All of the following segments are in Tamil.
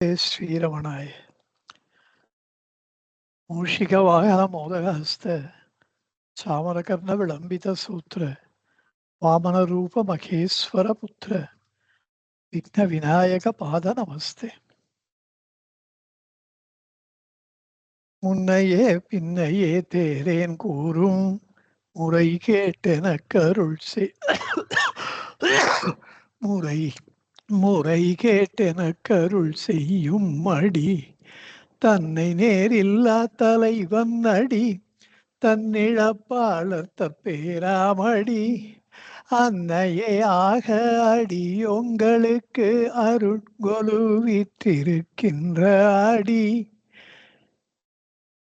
श्रीरमणाय मूषिकवाहनमोदहस्त चामरकर्णविलम्बितसूत्र वामनरूपमखेश्वरपुत्र विघ्नविनायकपादनमस्ते। முன்னையே பின்னையே தேரேன் கூறும் முறை கேட்டெனக்கருள் செய் முறை முறை கேட்டெனக்கருள் செய்யும் அடி தன்னை நேரில்லா தலைவன் அடி தன்னிழப்பாளர் தப்பேராமடி அன்னையே ஆக அடி உங்களுக்கு அருட்கொலுவிற்றிருக்கின்ற அடி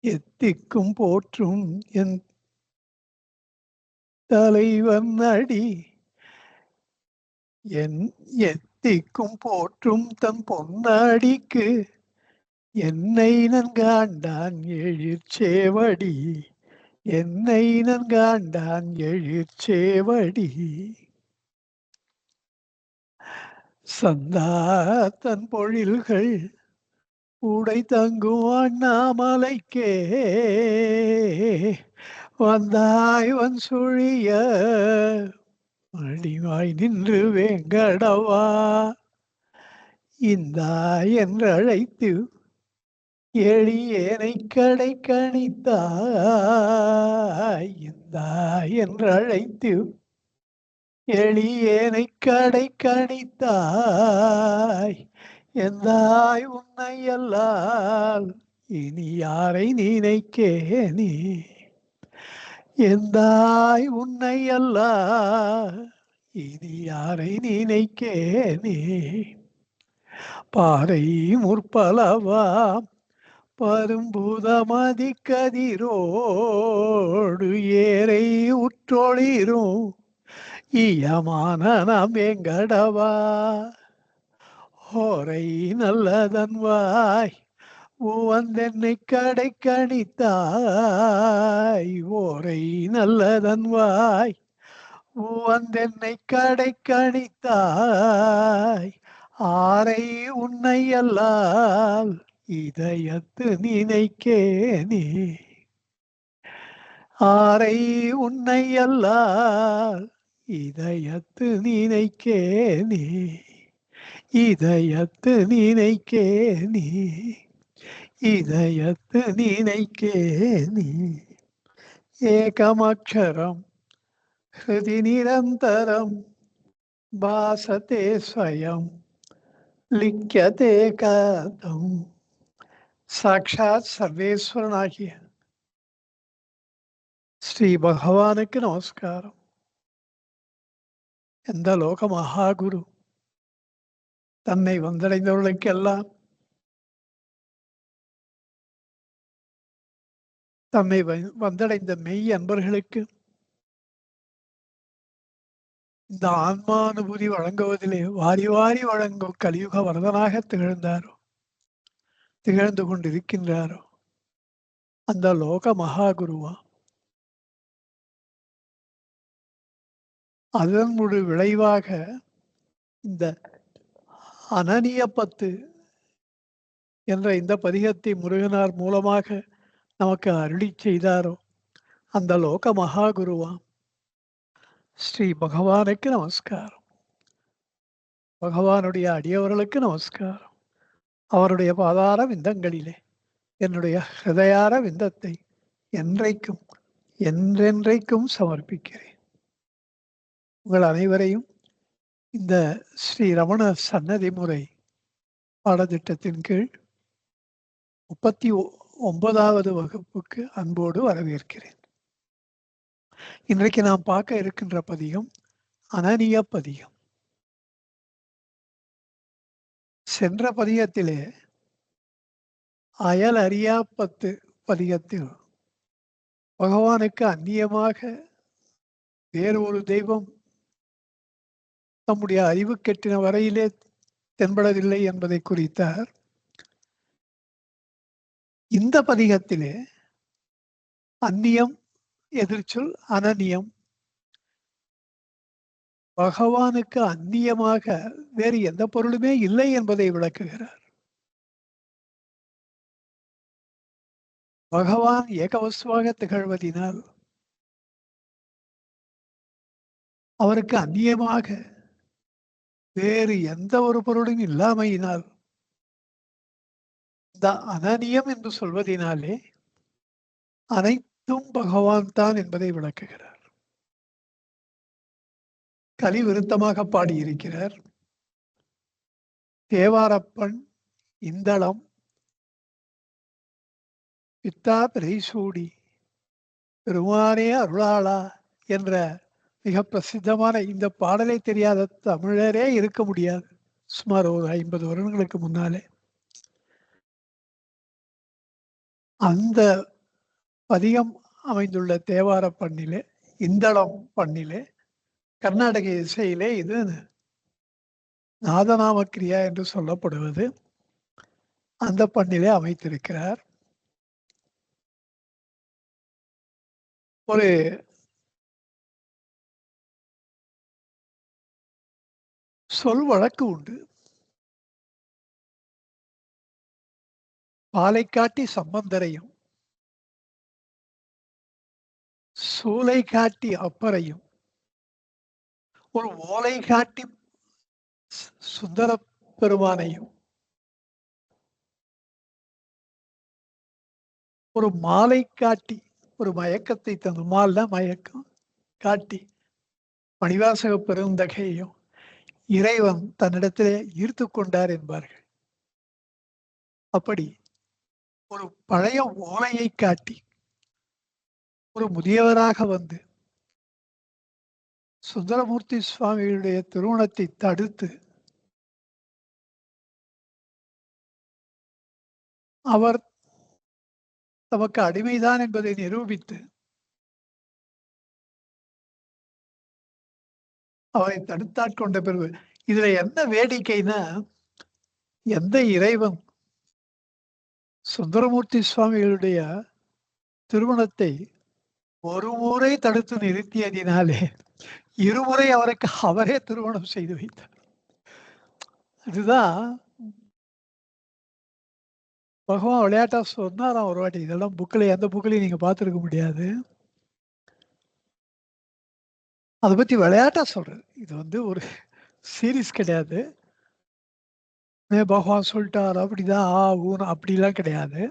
எத்திக்கும் போற்றும் என் தலைவன் அடி என் எத்திக்கும் போற்றும் தன் பொன்னடிக்கு என்னை நன்காண்டான் எழிற்சேவடி என்னை நன்காண்டான் எழிற்சேவடி சந்தாத்தன் பொழில்கள் உடை தங்கும் அண்ணாமலைக்கே வந்தாய் வன் சுழிய மடிவாய் நின்று வேங்கடவா இந்தாய் என்றழைத்து எளியேனை கடை கணித்தாய் இந்தாய் என்றழைத்து எளியேனை கடை கணித்தாய் எந்தாய் உன்னை அல்லால் இனி யாரை நினைக்கேனே எந்தாய் உன்னை அல்லால் இனி யாரை நினைக்கேனே பாறை முற்பலவாம் பரும்புதமதி கதிரோடு ஏரை உற்றொளிரும் ஈயமான நாம் எங்கடவா ஓரை நல்லதன் வாய் வந்தென்னை கடை கணித்தாய் ஓரை நல்லதன் வாய் வந்தென்னை கடை கணித்தாய் ஆரை உன்னை அல்லால் இதயத்து நினைக்கேனே ஆரை உன்னை அல்லால் இதயத்து நினைக்கேனே இதயத்து நினைக்கேனே இதயத்து நினைக்கேனே ஏகமக்ஷரம் ஹிருதி நிரந்தரம் பாசதே ஸ்வயம் லிக்யதே கதம் சாட்சாத் சர்வேஸ்வரனாகிய ஸ்ரீ பகவானுக்கு நமஸ்காரம். எந்த லோக மகாகுரு தன்னை வந்தடைந்தவர்களுக்கெல்லாம் தன்னை வந்தடைந்த மெய் அன்பர்களுக்கு இந்த ஆன்மானுபூதி வழங்குவதிலே வாரி வாரி வழங்கும் கலியுக வரதனாக திகழ்ந்து கொண்டிருக்கின்றாரோ அந்த லோக மகாகுருவா அதன் ஒரு விளைவாக இந்த அனனிய பத்து என்ற இந்த பதிகத்தை முருகனார் மூலமாக நமக்கு அருளி செய்தாரோ அந்த லோக மகாகுருவாம் ஸ்ரீ பகவானுக்கு நமஸ்காரம். பகவானுடைய அடியவர்களுக்கு நமஸ்காரம். அவருடைய பாதார விந்தங்களிலே என்னுடைய ஹிருதயார விந்தத்தை என்றைக்கும் என்றென்றைக்கும் சமர்ப்பிக்கிறேன். உங்கள் அனைவரையும் இந்த ஸ்ரீ ரமண சன்னதி முறை பாடத்திட்டத்தின் கீழ் 39வது வகுப்புக்கு அன்போடு வரவேற்கிறேன். இன்றைக்கு நாம் பார்க்க இருக்கின்ற பதிகம் அனனிய பதிகம். சென்ற பதிகத்திலே அயல் அறியா பத்து பதிகத்தில் பகவானுக்கு அந்நியமாக வேறு ஒரு தெய்வம் நம்முடைய அறிவு கெட்டின வரையிலே தென்படவில்லை என்பதை குறித்தார். இந்த பதிகத்திலே அந்நியம் எதிர்ச்சொல் அனநியம், பகவானுக்கு அந்நியமாக வேறு எந்த பொருளுமே இல்லை என்பதை விளக்குகிறார். பகவான் ஏகவஸ்துவாக திகழ்வதினால் அவருக்கு அந்நியமாக வேறு எந்த ஒரு பொருளும் இல்லாமையினால் இந்த அனனியம் என்று சொல்வதினாலே அனைத்தும் பகவான் தான் என்பதை விளக்குகிறார். கலி விருத்தமாக பாடியிருக்கிறார். தேவாரப்பண் இந்தளம் பித்தா பிரைசூடி பெருமானே அருளாளா என்ற மிக பிரசித்தமான இந்த பாடலை தெரியாத தமிழரே இருக்க முடியாது. சுமார் ஒரு 50 வருடங்களுக்கு முன்னாலே அந்த பதிகம் அமைந்துள்ள தேவார பண்ணிலே, இந்தளம் பண்ணிலே, கர்நாடக இசையிலே இது நாதநாம கிரியா என்று சொல்லப்படுவது அந்த பண்ணிலே அமைத்திருக்கிறார். ஒரு சொல் வழக்கு உண்டு. பாலை காட்டி சம்பந்தரையும் சூலை காட்டி அப்பரையும் ஒரு ஓலை காட்டி சுந்தர பெருமானையும் ஒரு மாலை காட்டி ஒரு மயக்கத்தை தந்து மால்னா மயக்கம் காட்டி மணிவாசக பெருந்தகையையும் இறைவன் தன்னிடத்திலே ஈர்த்து கொண்டார் என்பார்கள். அப்படி ஒரு பழைய ஓலையை காட்டி ஒரு முதியவராக வந்து சுந்தரமூர்த்தி சுவாமிகளுடைய திருமணத்தை தடுத்து அவர் தமக்கு அடிமைதான் என்பதை நிரூபித்து அவரை தடுத்தாட்கொண்ட பிறகு இதுல என்ன வேடிக்கைன்னா, எந்த இறைவன் சுந்தரமூர்த்தி சுவாமிகளுடைய திருமணத்தை ஒரு முறை தடுத்து நிறுத்தியதினாலே இருமுறை அவருக்கு அவரே திருமணம் செய்து வைத்தார். அதுதான் பகவான் விளையாட்டா சொன்னாராம் ஒரு வாட்டி. இதெல்லாம் எந்த புக்கிலையும் நீங்க பார்த்துருக்க முடியாது. அதை பத்தி விளையாட்டா சொல்றது. இது ஒரு சீரியஸ் கிடையாது. பகவான் சொல்லிட்டார் அப்படிதான் ஊனம் அப்படிலாம் கிடையாது.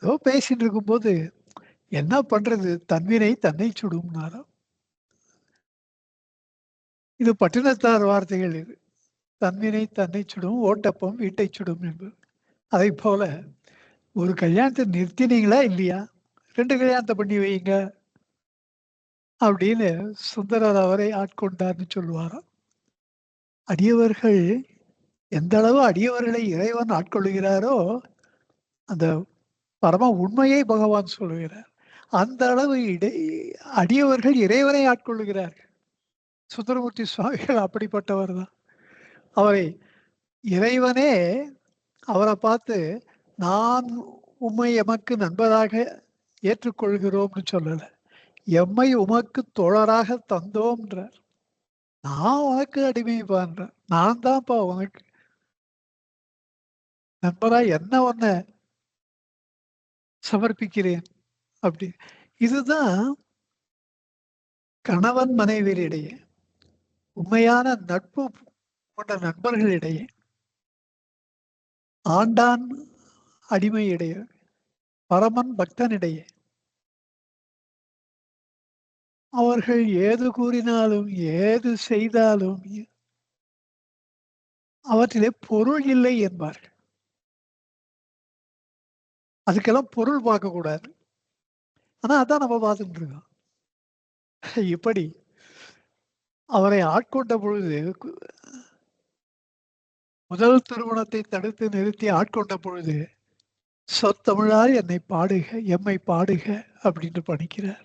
ஏதோ பேசிட்டு இருக்கும்போது என்ன பண்றது, தன்வினை தன்னை சுடும்னாராம். இது பட்டினத்தார் வார்த்தைகள். இது தன்வினை தன்னை சுடும், ஓட்டப்பம் வீட்டை சுடும் என்பது. அதை போல ஒரு கல்யாணத்தை நிறுத்தினீங்களா இல்லையா, 2 கல்யாணத்தை பண்ணி வைங்க அப்படின்னு சுந்தரர் அவரை ஆட்கொண்டார்னு சொல்லுவாராம். அடியவர்கள் எந்த அளவு அடியவர்களை இறைவன் ஆட்கொள்கிறாரோ அந்த பரம உண்மையை பகவான் சொல்லுகிறார். அந்த அளவு அடியவர்கள் இறைவனை ஆட்கொள்ளுகிறார்கள். சுந்தரமூர்த்தி சுவாமிகள் அப்படிப்பட்டவர் தான். அவரை இறைவனே அவரை பார்த்து நான் உம்மை எமக்கு நண்பராக ஏற்றுக்கொள்கிறோம்னு சொல்லல, எம்மை உமக்கு தோழராக தந்தோம்ன்றார். நான் உனக்கு அடிமைப்பான்ற, நான் தான்ப்பா உனக்கு நண்பரா என்ன ஒன்ன சமர்ப்பிக்கிறேன் அப்படி. இதுதான் கணவன் மனைவியரிடையே, உண்மையான நட்பு கொண்ட நண்பர்களிடையே, ஆண்டான் அடிமையிடையே, பரமன் பக்தனிடையே அவர்கள் ஏது கூறினாலும் ஏது செய்தாலும் அவற்றிலே பொருள் இல்லை என்பார்கள். அதுக்கெல்லாம் பொருள் பார்க்க கூடாது. ஆனா அதான் நம்ம பார்த்துட்டு இருக்கோம். இப்படி அவரை ஆட்கொண்ட பொழுது, முதல் திருமணத்தை தடுத்து நிறுத்தி ஆட்கொண்ட பொழுது, சொத்தமிழால் என்னை பாடுக எம்மை பாடுக அப்படின்னு படிக்கிறார்.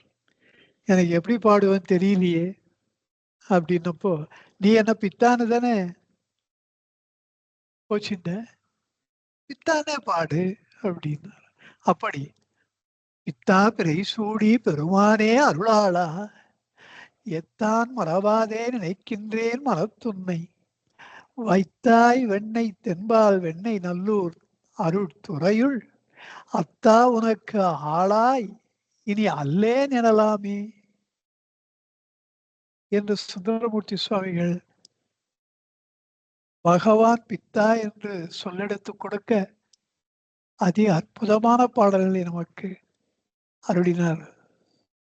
எனக்கு எப்படி பாடுவேன்னு தெரியலையே அப்படின்னப்போ, நீ என்ன பித்தானு தானே போச்சுட்ட, பித்தானே பாடு அப்படின்னார். அப்படி பித்தா பிறை சூடி பெருமானே அருளாளா எத்தான் மறவாதே நினைக்கின்றேன் மனத்துன்னை வைத்தாய் வெண்ணை தென்பால் வெண்ணை நல்லூர் அருள் துறையுள் அத்தா உனக்கு ஆளாய் இனி அல்லேன் எனலாமே என்று சுந்தரமூர்த்தி சுவாமிகள் பகவான் பித்தா என்று சொல்லெடுத்து கொடுக்க அதி அற்புதமான பாடல்களை நமக்கு அருளினார்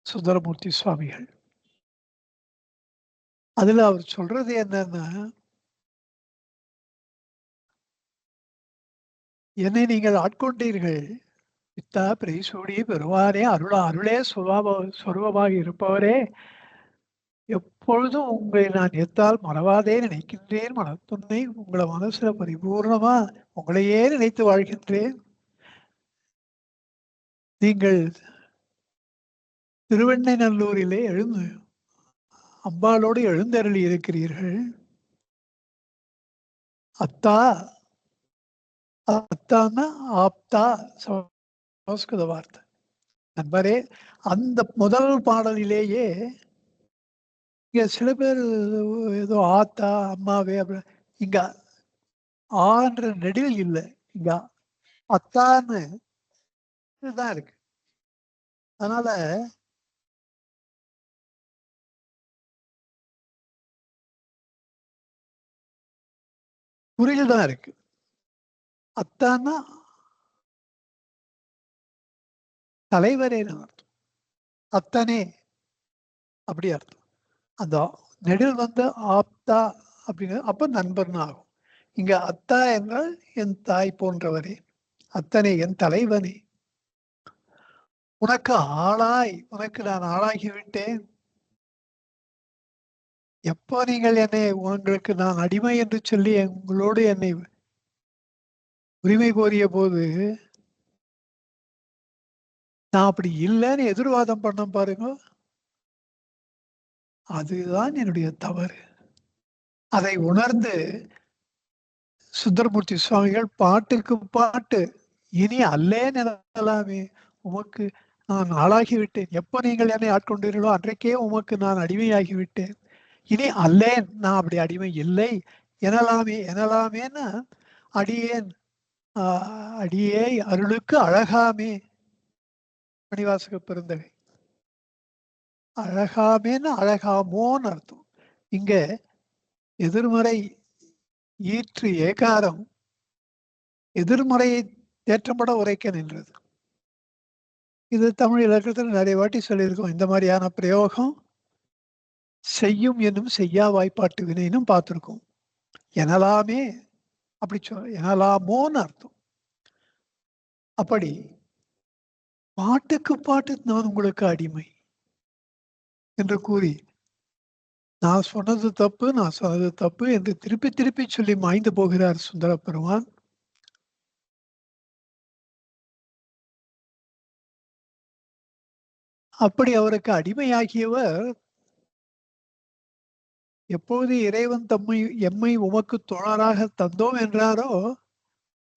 சுந்தரமூர்த்தி சுவாமிகள். அதுல அவர் சொல்றது என்னன்னா, என்னை நீங்கள் ஆட்கொண்டீர்கள் பித்தா பிரைசூடி பெருமானே அருளே சொருபமாக இருப்பவரே, எப்பொழுதும் உங்களை நான் எத்தால் மறவாதே நினைக்கின்றேன். மனத்துன்னை உங்களை மனசுல பரிபூர்ணமா உங்களையே நினைத்து வாழ்கின்றேன். நீங்கள் திருவெண்ணெய்நல்லூரிலே அம்பாளோடு எழுந்தருளி இருக்கிறீர்கள். அத்தா அத்தான்னா ஆப்தா சமஸ்கிருத வார்த்தை. நண்பரே, அந்த முதல் பாடலிலேயே இங்க சில பேர் ஏதோ ஆத்தா அம்மாவே அப்படி இங்க ஆன்ற நெடில் இல்லை, இங்க அத்தான்னு இதுதான் இருக்கு. அதனால குறியில் தான் இருக்கு. அத்தான்னா தலைவரே அர்த்தம், அத்தனே அப்படி அர்த்தம். அந்த நெடில் வந்து ஆப்தா அப்படின்னு அப்ப நண்பர்னு ஆகும். இங்க அத்தா என்றால் என் தாய் போன்றவரே, அத்தனை என் தலைவனே, உனக்கு ஆளாய் உனக்கு நான் ஆளாகிவிட்டேன். எப்போ நீங்கள் என்னை உங்களுக்கு நான் அடிமை என்று சொல்லி உங்களோடு என்னை உரிமை கோரிய போது நான் அப்படி இல்லைன்னு எதிர்வாதம் பண்ண பாருங்க, அதுதான் என்னுடைய தவறு. அதை உணர்ந்து சுந்தரமூர்த்தி சுவாமிகள் பாட்டுக்கு பாட்டு இனி அல்லேன் எனலாமே உமக்கு நான் ஆளாகிவிட்டேன். எப்போ நீங்கள் என்னை ஆட்கொண்டீர்களோ அன்றைக்கே உமக்கு நான் அடிமையாகிவிட்டேன். இனி அல்லேன், நான் அப்படி அடிமை இல்லை. எனலாமேன்னா அடியேன் அடியே அருளுக்கு அழகாமே. மணிவாசக பெருந்தகை. அழகாமேன்னு அழகாமோன்னு அர்த்தம். இங்க எதிர்மறை ஈற்று ஏகாரம் எதிர்மறையை தேற்றப்பட உரைக்க நின்றது. இது தமிழ் இலக்கணத்தில் நிறைய வாட்டி சொல்லியிருக்கோம். இந்த மாதிரியான பிரயோகம் செய்யும் என்னும் செய்யா வாய்ப்பாட்டு வினைன்னு பார்த்துருக்கோம். எனலாமே அப்படி எனலாமோன்னு அர்த்தம். அப்படி பாட்டுக்கு பாட்டு நான் உங்களுக்கு அடிமை என்று கூறி நான் சொன்னது தப்பு என்று திருப்பி திருப்பி சொல்லி மாய்ந்து போகிறார் சுந்தர பெருமான். அப்படி அவருக்கு அடிமையாகியவர் எப்போது இறைவன் எம்மை உமக்கு தோழராக தந்தோம் என்றாரோ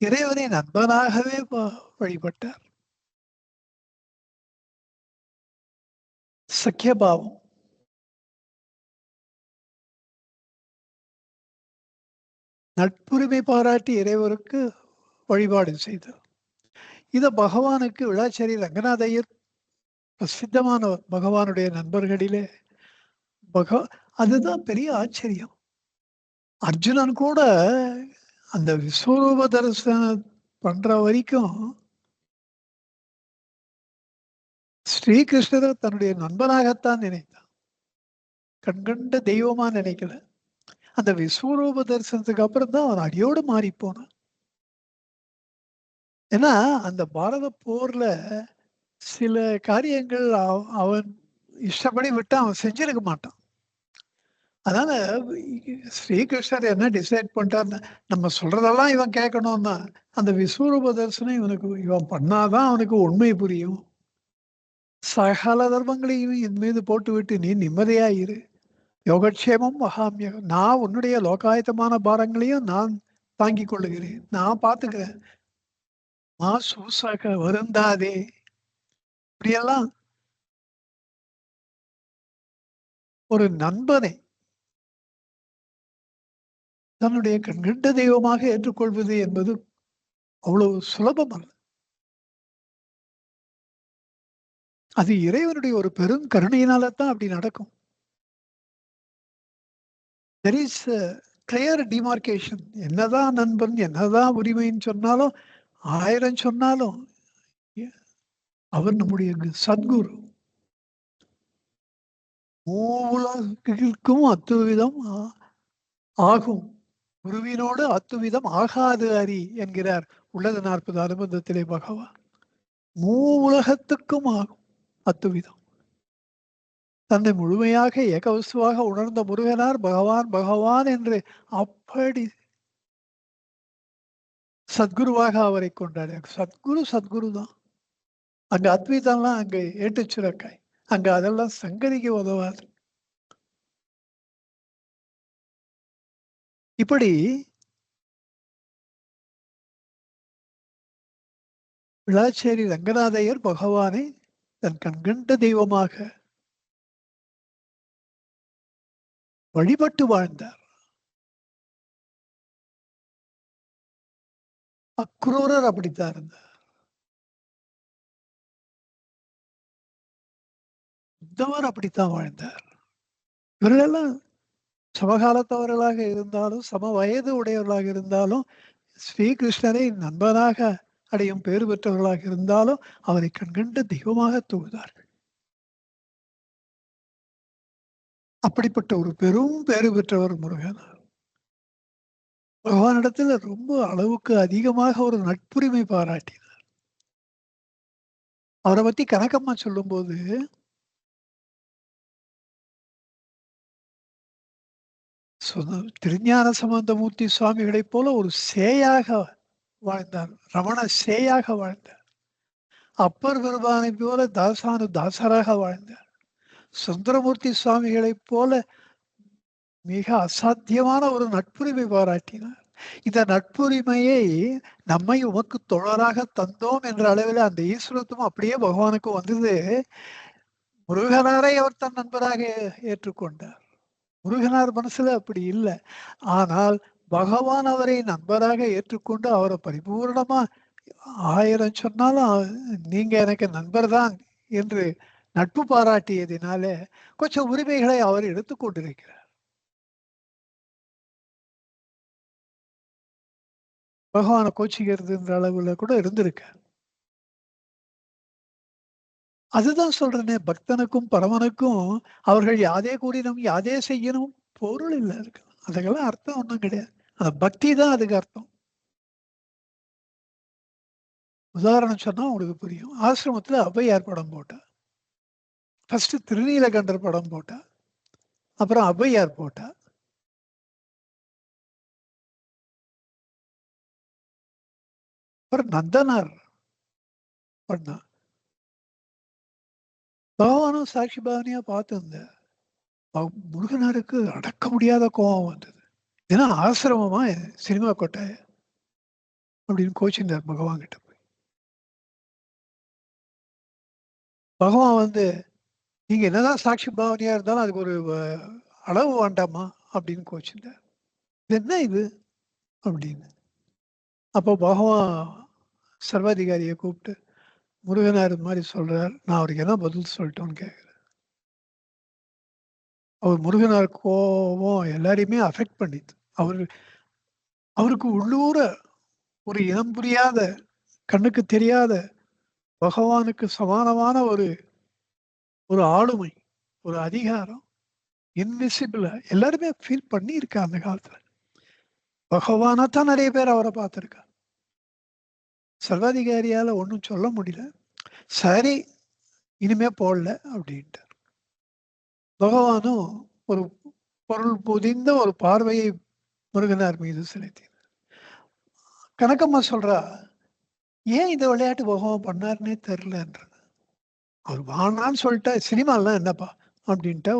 இறைவனை நண்பனாகவே வழிபட்டார். சக்கியபாவம். நட்புரிமை பாராட்டி இறைவருக்கு வழிபாடு செய்தார். இத பகவானுக்கு விளாச்சேரி ரங்கநாதையர் பிரசித்தமானவர், பகவானுடைய நண்பர்களிலே. அதுதான் பெரிய ஆச்சரியம். அர்ஜுனன் கூட அந்த விஸ்வரூப தரிசனம் பண்ற வரைக்கும் ஸ்ரீகிருஷ்ணரை தன்னுடைய நண்பனாகத்தான் நினைத்தான், கண்கண்ட தெய்வமா நினைக்கல. அந்த விஸ்வரூப தரிசனத்துக்கு அப்புறம் தான் அவன் அடியோடு மாறி போனான். ஏன்னா அந்த பாரத போர்ல சில காரியங்கள் அவன் இஷ்டப்படி விட்டு அவன் செஞ்சிருக்க மாட்டான். அதனால ஸ்ரீகிருஷ்ணர் என்ன டிசைட் பண்ணிட்டார், நம்ம சொல்றதெல்லாம் இவன் கேட்கணும்னா அந்த விஸ்வரூப தரிசனம் இவன் பண்ணாதான் அவனுக்கு உண்மை புரியும். சகல தர்மங்களையும் என் மீது போட்டுவிட்டு நீ நிம்மதியாயிரு, யோகக்ஷேமம் மகாமியகம், நான் உன்னுடைய லோகாயத்தமான பாரங்களையும் நான் தாங்கிக் கொள்ளுகிறேன், நான் பார்த்துக்கிறேன், சூசாக வருந்தாதே. இப்படியெல்லாம் ஒரு நண்பனை தன்னுடைய கண்கண்ட தெய்வமாக ஏற்றுக்கொள்வது என்பது அவ்வளவு சுலபம் அல்ல. அது இறைவனுடைய ஒரு பெரும் கருணையினால தான் அப்படி நடக்கும். There is clear demarcation. என்னதான் நண்பன், என்னதான் உரிமைன்னு சொன்னாலும், 1000 சொன்னாலும், அவர் நம்முடைய சத்குரு. மூவுலகிற்கும் அத்துவிதம் ஆகும். குருவினோடு அத்துவிதம் ஆகாது அறி என்கிறார் உள்ளது 40 அனுபந்தத்திலே பகவான். மூவுலகத்துக்கும் ஆகும் அத்துவிதம். தன்னை முழுமையாக ஏகவசுவாக உணர்ந்த முருகனார் பகவான் பகவான் என்று அப்படி சத்குருவாக அவரை கொண்டாரு. சத்குரு சத்குரு தான். அங்க அத்வைதம்லாம் அங்க ஏட்டுச்சுரக்காய். அங்க அதெல்லாம் சங்கதிக்கு உதவாது. இப்படி விளாச்சேரி ரங்கநாதையர் பகவானை தன் கண்கண்ட தெய்வமாக வழிபட்டு வாழ்ந்தார். அக்ரூரர் அப்படித்தான் இருந்தார். உத்தவர் அப்படித்தான் வாழ்ந்தார். இவர்களெல்லாம் சமகாலத்தவர்களாக இருந்தாலும், சம வயது உடையவர்களாக இருந்தாலும், ஸ்ரீகிருஷ்ணரை நண்பனாக அடையும் பேறு பெற்றவர்களாக இருந்தாலும் அவரை கண்கண்ட தெய்வமாக தொழுதார்கள். அப்படிப்பட்ட ஒரு பெரும் பேறு பெற்றவர் முருகனார். பகவானிடத்துல ரொம்ப அளவுக்கு அதிகமாக ஒரு நட்புரிமை பாராட்டினார். அவரை பத்தி கனகம்மா சொல்லும்போது, திருஞான சம்பந்தமூர்த்தி சுவாமிகளைப் போல ஒரு சேயாக வாழ்ந்தார். ரமண சேயாக வாழ்ந்தார். அப்பர் பெருமானை போல தாசானு தாசராக வாழ்ந்தார். சுந்தரமூர்த்தி சுவாமிகளைப் போல மிக அசாத்தியமான ஒரு நட்புரிமை பாராட்டினார். இந்த நட்புரிமையை நம்மை உமக்கு தொடராக தந்தோம் என்ற அளவில் அந்த ஈஸ்வரத்துவம் அப்படியே பகவானுக்கு வந்தது. முருகனாரை அவர் தன் நண்பராக ஏற்றுக்கொண்டார். முருகனார் மனசுல அப்படி இல்லை. ஆனால் பகவான் அவரை நண்பராக ஏற்றுக்கொண்டு அவரை பரிபூர்ணமா 1000 சொன்னாலும் நீங்க எனக்கு நண்பர் தான் என்று நட்பு பாராட்டியதினால கொஞ்சம் உரிமைகளை அவர் எடுத்துக்கொண்டிருக்கிறார். பகவானை கோச்சிக்கிறதுன்ற அளவுல கூட இருந்திருக்கு. அதுதான் சொல்றேனே, பக்தனுக்கும் பரமனுக்கும் அவர்கள் யாதே கூறினும் யாதே செய்யணும் பொருள் இல்லை இருக்கு. அதுக்கெல்லாம் அர்த்தம் ஒன்றும் கிடையாது. அந்த பக்தி தான் அதுக்கு அர்த்தம். உதாரணம் சொன்னா உங்களுக்கு புரியும். ஆசிரமத்துல ஔவையார் படம் போட்டா, ஃபர்ஸ்ட் திருநீலகண்டர் படம் போட்டா, அப்புறம் ஔவையார் போட்டா, அப்புறம் நந்தனார் பண்ணா. பகவானும் சாட்சி பாவனையா பார்த்துருந்தேன். முருகனாருக்கு அடக்க முடியாத கோபம் வந்தது. ஏன்னா ஆசிரமமா சினிமா கொட்டாய அப்படின்னு கோச்சிருந்தார் பகவான் கிட்ட போய். பகவான் வந்து நீங்க என்னதான் சாட்சி பாவனையா இருந்தாலும் அதுக்கு ஒரு அளவு வேண்டாமா அப்படின்னு கோச்சிருந்தார். இது என்ன இது அப்படின்னு. அப்போ பகவான் சர்வாதிகாரியை கூப்பிட்டு முருகனார் இது மாதிரி சொல்றார், நான் அவருக்கு என்ன பதில் சொல்லட்டோன்னு கேட்கிறேன். அவர் முருகனார் கோபம் எல்லாரையுமே அஃபெக்ட் பண்ணிது. அவருக்கு உள்ளூர ஒரு இனம் புரியாத, கண்ணுக்கு தெரியாத பகவானுக்கு சமானமான ஒரு ஒரு ஆளுமை, ஒரு அதிகாரம், இன்விசிபிளா எல்லாருமே ஃபீல் பண்ணி இருக்கா அந்த காலத்துல. பகவானா தான் நிறைய பேர் அவரை பார்த்திருக்கா. சர்வாதிகாரியால ஒன்றும் சொல்ல முடியல. சரி இனிமே போடல அப்படின்ட்டு பகவானும் ஒரு பொருள் பொதிந்த ஒரு பார்வையை முருகனார் மீது செலுத்தினார். கனகம்மா சொல்றா, ஏன் இந்த விளையாட்டு பகவான் பண்ணாருன்னே தெரியலன்றது. அவர் வானான்னு சொல்லிட்டா சினிமாலாம் என்னப்பா அப்படின்ட்டா.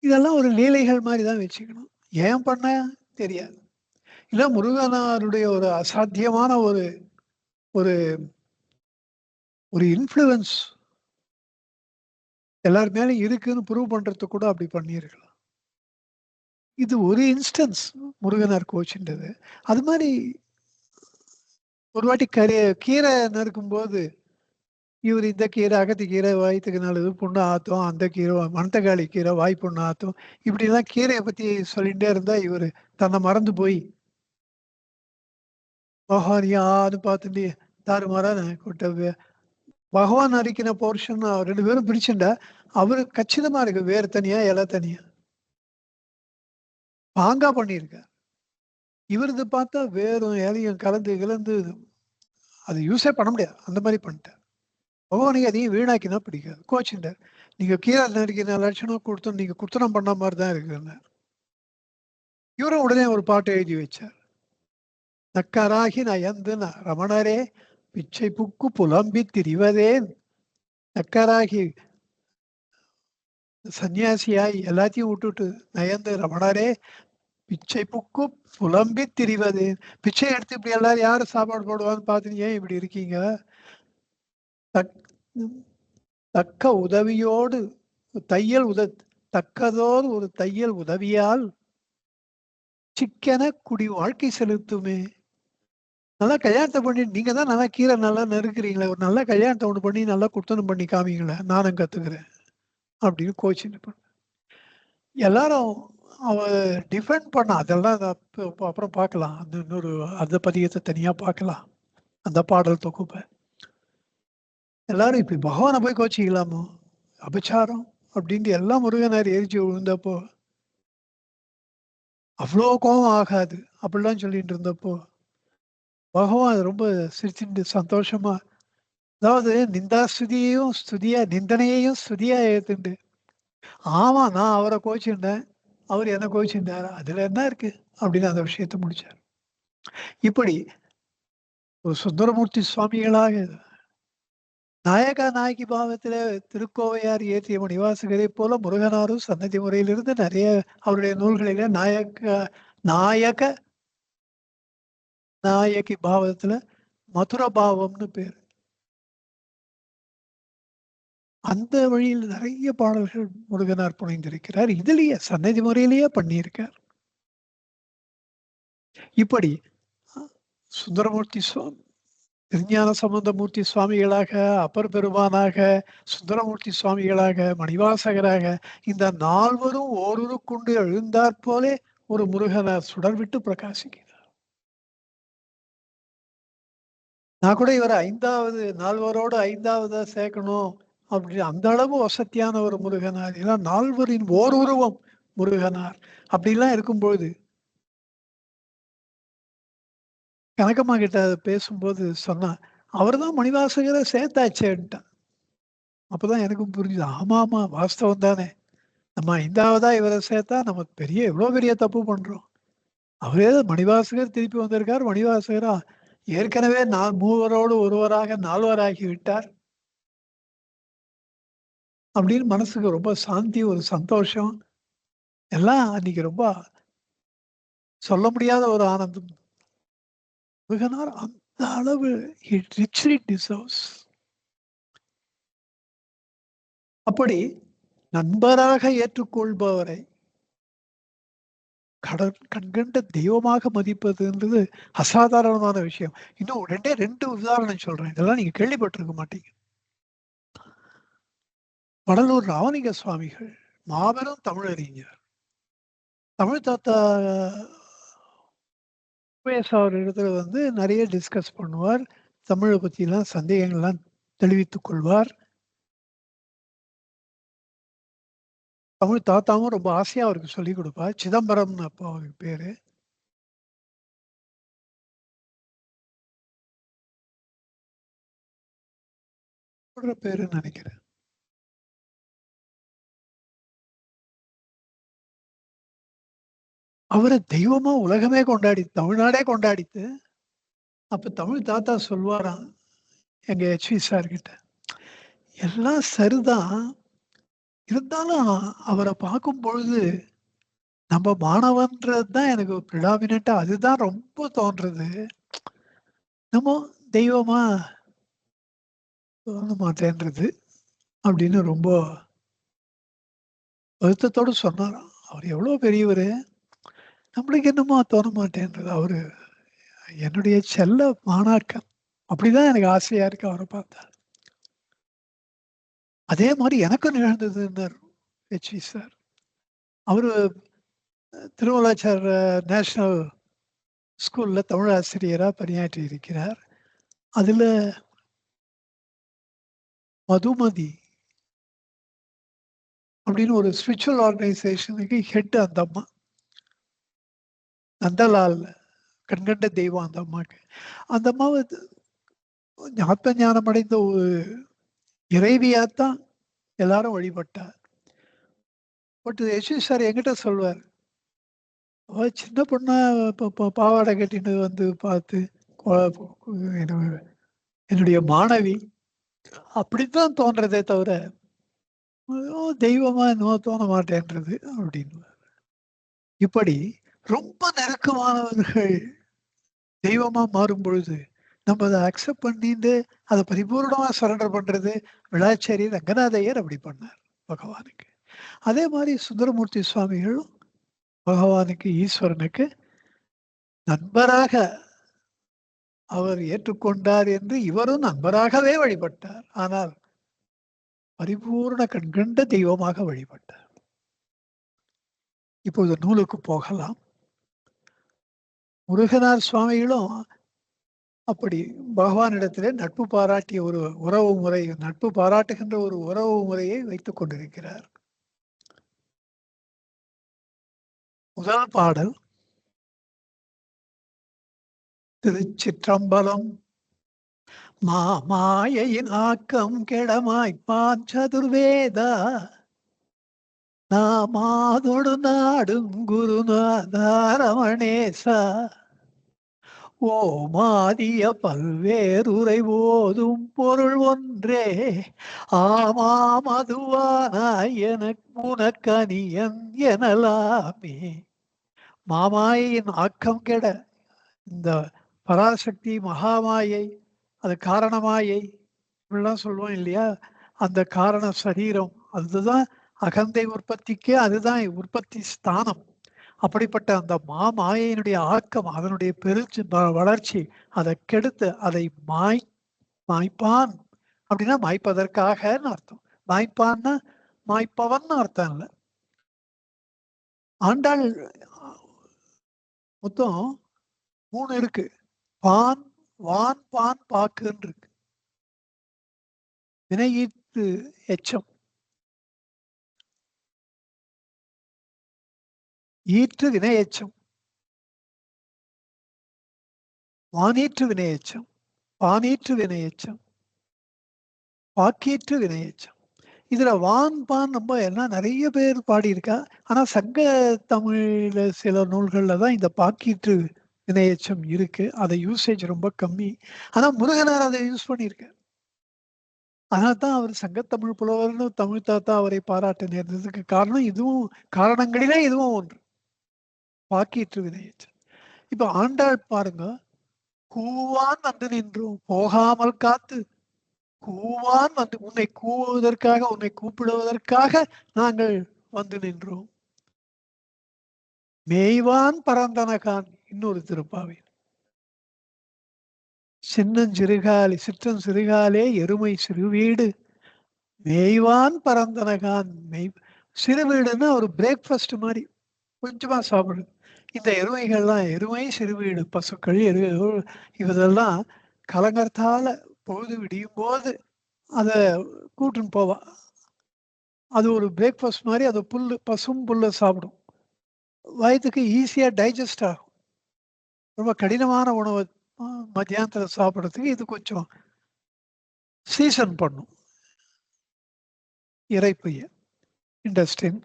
இதெல்லாம் ஒரு லீலைகள் மாதிரி தான் வச்சுக்கணும். ஏன் பண்ண தெரியாது. இல்ல முருகனாருடைய ஒரு அசாத்தியமான ஒரு ஒரு ஒரு இன்ஃப்ளூயன்ஸ் எல்லார் மேலும் இருக்குன்னு ப்ரூவ் பண்றதுக்கு கூட அப்படி பண்ணியிருக்கலாம். இது ஒரு இன்ஸ்டன்ஸ் முருகனார் கோச்சுன்றது. அது மாதிரி ஒரு வாட்டி கீரை நறுக்கும் போது இவர் இந்த கீரை அகத்தி கீரை வயிற்றுக்கு நல்லது புண்ணு ஆத்தும், அந்த கீரை மணத்தக்காளி கீரை வாய் புண்ணு ஆத்தும், இப்படிலாம் கீரையை பத்தி சொல்லிட்டே இருந்தா இவரு தன்னை மறந்து போய் பகவான் யாரு பார்த்துட்டு தாறுமாறா கொட்ட பகவான் அரிக்கிற போர்ஷன் 2 பேரும் பிரிச்சுண்டா அவரு கச்சிதமா இருக்கு. வேர் தனியா, இலை தனியா. பாங்கா பண்ணியிருக்கார். இவரது பார்த்தா வேரும் இலையும் கலந்து கிலந்து அது யூஸே பண்ண முடியாது. அந்த மாரி பண்ணிட்டார். பகவானுக்கு அதையும் வீணாக்கினா பிடிக்காது. கோச்சுட்டார். நீங்க கீரை நறுக்கின லட்சணம் குடுத்து நீங்க குடுத்தனம் பண்ண மாரி தான் இருக்குன்னார். இவரும் உடனே ஒரு பாட்டு எழுதி வச்சார். "நக்கராகி நயந்து ரமணரே பிச்சை புக்கு புலம்பித் திரிவதேன் நக்கராகி சன்னியாசியாய் எல்லாத்தையும் விட்டுட்டு நயந்து ரமணரே பிச்சை புக்கு புலம்பித் திரிவதேன்." பிச்சை எடுத்து இப்படி எல்லாரும் யாரு சாப்பாடு போடுவான்னு பார்த்துட்டு ஏன் இப்படி இருக்கீங்க? தக் தக்க உதவியோடு தையல் தக்கதோர் ஒரு தையல் உதவியால் சிக்கென குடி வாழ்க்கை செலுத்துமே. நல்லா கல்யாணத்தை பண்ணி நீங்க தான் நல்லா கீரை நல்லா நறுக்குறீங்களே, ஒரு நல்ல கல்யாணத்தை ஒண்ணு பண்ணி நல்லா குர்த்தனம் பண்ணி காமிங்களேன், நானும் கத்துக்கிறேன் அப்படின்னு கோச்சிங் எல்லாரும் அவ டிஃபெண்ட் பண்ண அதெல்லாம் அப்புறம் பார்க்கலாம். அந்த இன்னொரு அந்த பதியத்தை தனியா பார்க்கலாம். அந்த பாடல் தொகுப்பை எல்லாரும் இப்படி பகவானை போய் கோச்சிக்கலாமோ, அபச்சாரம் அப்படின்ட்டு எல்லாம் முருகனார் எரிச்சு விழுந்தப்போ அவ்வளோ கோபம் ஆகாது அப்படிலாம் சொல்லிட்டு இருந்தப்போ பகவான் ரொம்ப சிரிச்சுட்டு சந்தோஷமா, அதாவது நிந்தா ஸ்துதியா நிந்தனையையும் ஸ்துதியா ஏத்துண்டு, ஆமா நான் அவரை கோச்சிருந்தேன், அவர் என்ன கோச்சிருந்தாரு, அதுல என்ன இருக்கு அப்படின்னு அந்த விஷயத்த முடிச்சார். இப்படி ஒரு சுந்தரமூர்த்தி சுவாமிகளாக நாயக நாயகி பாவத்துல திருக்கோவையார் இயற்றிய மணிவாசகரை போல முருகனாரும் சன்னதி முறையிலிருந்து நிறைய அவருடைய நூல்களில நாயக நாயகி பாவத்துல மதுர பாவம்னு பேர். அந்த வழியில் நிறைய பாடல்கள் முருகனார் புனைந்திருக்கிறார். இதுலயே சன்னதி முறையிலேயே பண்ணியிருக்கார். இப்படி சுந்தரமூர்த்தி சுவாமி, திருஞான சம்பந்தமூர்த்தி சுவாமிகளாக, அப்பர் பெருமானாக, சுந்தரமூர்த்தி சுவாமிகளாக, மணிவாசகராக இந்த நால்வரும் ஓருருக்குண்டு எழுந்தாற் போலே ஒரு முருகனார் சுடர்விட்டு பிரகாசிக்கிறார். நான் கூட இவர் 5வது நால்வரோடு 5வதா சேர்க்கணும் அப்படின்னு அந்த அளவு வசதியான ஒரு முருகனார். ஏன்னா நால்வரின் ஓர் உருவம் முருகனார் அப்படிலாம் இருக்கும்போது கனகம்மா கிட்ட பேசும்போது சொன்னா, அவர் தான் மணிவாசகரை சேர்த்தாச்சேன்ட்டான். அப்பதான் எனக்கும் புரிஞ்சுது. ஆமா ஆமா வாஸ்தவம் தானே. நம்ம 5வதா இவரை சேர்த்தா நம்ம எவ்வளவு பெரிய தப்பு பண்றோம். அவரே மணிவாசகர் திருப்பி வந்திருக்கார். மணிவாசகரா ஏற்கனவே மூவரோடு ஒருவராக நால்வராகி விட்டார் அப்படின்னு மனசுக்கு ரொம்ப சாந்தி, ஒரு சந்தோஷம் எல்லாம் அன்னைக்கு ரொம்ப சொல்ல முடியாத ஒரு ஆனந்தம். முருகனார் அந்த அளவு richly deserves. அப்படி நண்பராக ஏற்றுக்கொள்பவரை கண்கண்ட தெய்வமாக மதிப்பதுன்றது அசாதாரணமான விஷயம். இன்னும் 2 உதாரணம் சொல்றேன். இதெல்லாம் நீங்க கேள்விப்பட்டிருக்க மாட்டீங்க. வடலூர் ராமலிங்க சுவாமிகள் மாபெரும் தமிழறிஞர். தமிழ் தாத்தா அவர் இடத்துல நிறைய டிஸ்கஸ் பண்ணுவார். தமிழை பத்திலாம் சந்தேகங்கள்லாம் தெளிவித்துக் கொள்வார். தமிழ் தாத்தாவும் ரொம்ப ஆசையா அவருக்கு சொல்லிக் கொடுப்பார். சிதம்பரம்னு அப்போ அவருக்கு பேரு. பேருன்னு நினைக்கிறேன். அவரை தெய்வமா உலகமே தமிழ்நாடே கொண்டாடித்து. அப்ப தமிழ் தாத்தா சொல்வாராம் எங்க HV சார் கிட்ட, எல்லாம் சரிதான், இருந்தாலும் அவரை பார்க்கும் பொழுது நம்ம மாணவன்றது தான் எனக்கு பிரிடாமினண்டா அதுதான் ரொம்ப தோன்றது. நம்ம தெய்வமா தோண மாட்டேன்றது அப்படின்னு ரொம்ப வருத்தத்தோடு சொன்னாராம். அவர் எவ்வளவு பெரியவரு, நம்மளுக்கு என்னமோ தோண மாட்டேன்றது. அவரு என்னுடைய செல்ல மாணாக்கன். அப்படிதான் எனக்கு ஆசையா இருக்கு அவரை பார்த்தா. அதே மாதிரி எனக்கும் நிகழ்ந்ததுன்னார் ஹெச்வி சார். அவரு திருவள்ளாச்சார் நேஷனல் ஸ்கூல்ல தமிழ் ஆசிரியரா பணியாற்றி இருக்கிறார். அதுல மதுமதி அப்படின்னு ஒரு ஸ்பிரிச்சுவல் ஆர்கனைசேஷனுக்கு ஹெட் அந்த அம்மா. நந்தலால் கண்கண்ட தெய்வம் அந்த அம்மாக்கு. அந்த அம்மாவை ஆத்ம ஞானம் அடைந்த ஒரு இறைவியாத்தான் எல்லாரும் வழிபட்டார். பட் யசு சார் என்கிட்ட சொல்வார், அவ சின்ன பொண்ணா பாவாடை கட்டிட்டு வந்து பார்த்து என்னுடைய மாணவி அப்படித்தான் தோன்றதே தவிர தெய்வமா இன்னும் தோண மாட்டேன்றது அப்படின்னு. இப்படி ரொம்ப நெருக்கமானவர்கள் தெய்வமா மாறும் பொழுது நம்ம அதை அக்செப்ட் பண்ணிட்டு அதை பரிபூர்ணமா சரண்டர் பண்றது. விளாச்சேரி ரங்கநாதையர் அப்படி பண்ணார் பகவானுக்கு. அதே மாதிரி சுந்தரமூர்த்தி சுவாமிகளும் பகவானுக்கு ஈஸ்வரனுக்கு நண்பராக அவர் ஏற்றுக்கொண்டார் என்று இவரும் நண்பராகவே வழிபட்டார். ஆனால் பரிபூர்ண கண்கண்ட தெய்வமாக வழிபட்டார். இப்போது நூலுக்கு போகலாம். முருகனார் சுவாமிகளும் அப்படி பகவானிடத்திலே நட்பு பாராட்டிய ஒரு உறவு முறை, நட்பு பாராட்டுகின்ற ஒரு உறவு முறையை வைத்துக் கொண்டிருக்கிறார். முதல் பாடல் திருச்சிற்றம்பலம். மாமாயின் ஆக்கம் கெடமாய்ப்பான் சதுர்வேதா நாமாதொடு நாடும் குருநாதாரமணேசா ஓமாதிய பல்வேறுரை போதும் பொருள் ஒன்றே ஆமாமதுவானாய் உனக்கனியன் எனலாமே. மாமாயின் ஆக்கம் கெட, இந்த பராசக்தி மகாமாயை, அது காரணமாயை இப்படிலாம் சொல்லுவோம் இல்லையா? அந்த காரண சரீரம் அதுதான் அகந்தை உற்பத்திக்கே அதுதான் உற்பத்தி ஸ்தானம். அப்படிப்பட்ட அந்த மாமாயினுடைய ஆக்கம், அதனுடைய பெருச்சு வளர்ச்சி, அதை கெடுத்து அதை மாய்ப்பான் அப்படின்னா மாய்ப்பதற்காகன்னு அர்த்தம். மாய்ப்பான்னா மாய்ப்பவன் அர்த்தம் இல்லை. ஆண்டாள் மொத்தம் 3 இருக்கு. பான், வான், பான், பாக்குன்னு இருக்கு. வினையீட்டு எச்சம், ஈற்று வினை எச்சம், வானீற்று வினை எச்சம், பானீற்று வினை எச்சம், பாக்கீற்று வினை எச்சம். இதுல வான் பான் நம்ம எல்லாம் நிறைய பேர் பாடியிருக்கா. ஆனா சங்க தமிழ்ல சில நூல்கள்ல தான் இந்த பாக்கீற்று வினையச்சம் இருக்கு. அதை யூசேஜ் ரொம்ப கம்மி. ஆனா முருகனார் அதை யூஸ் பண்ணியிருக்க. அதனால்தான் அவர் சங்கத்தமிழ் புலவர்னு தமிழ் தாத்தா அவரை பாராட்ட நேர்ந்ததுக்கு காரணம் இதுவும், காரணங்களிலே இதுவும் ஒன்று. பாக்கீற்று வினையச்சம். இப்ப ஆண்டாள் பாருங்க, கூவான் வந்து நின்றோம் போகாமல் காத்து, கூவான் வந்து உன்னை கூவுவதற்காக, உன்னை கூப்பிடுவதற்காக நாங்கள் வந்து நின்றோம். மேய்வான் பரந்தனகான் இன்னொரு திருப்பாவை. சின்னஞ்சிறுகாலி சிற்றம் சிறுகாலே எருமை சிறுவீடு மேய்வான் பரந்தனகான் சிறு வீடுன்னா ஒரு பிரேக்ஃபாஸ்ட் மாதிரி கொஞ்சமா சாப்பிடுது. இந்த எருமைகள்லாம் எருமை சிறுவீடு பசுக்கள் இதெல்லாம் கலங்கர்த்தால பொழுது விடியும் போது அதை கூட்டுன்னு போவா. அது ஒரு பிரேக்ஃபாஸ்ட் மாதிரி. அது புல்லு, பசும் புல்ல சாப்பிடும். வயதுக்கு ஈஸியா டைஜஸ்ட் ஆகும். ரொம்ப கடினமான உணவை மத்தியானத்தில் சாப்பிட்றதுக்கு இது கொஞ்சம் சீசன் பண்ணும். இறைப்பைய, இண்டஸ்ட்ரின்,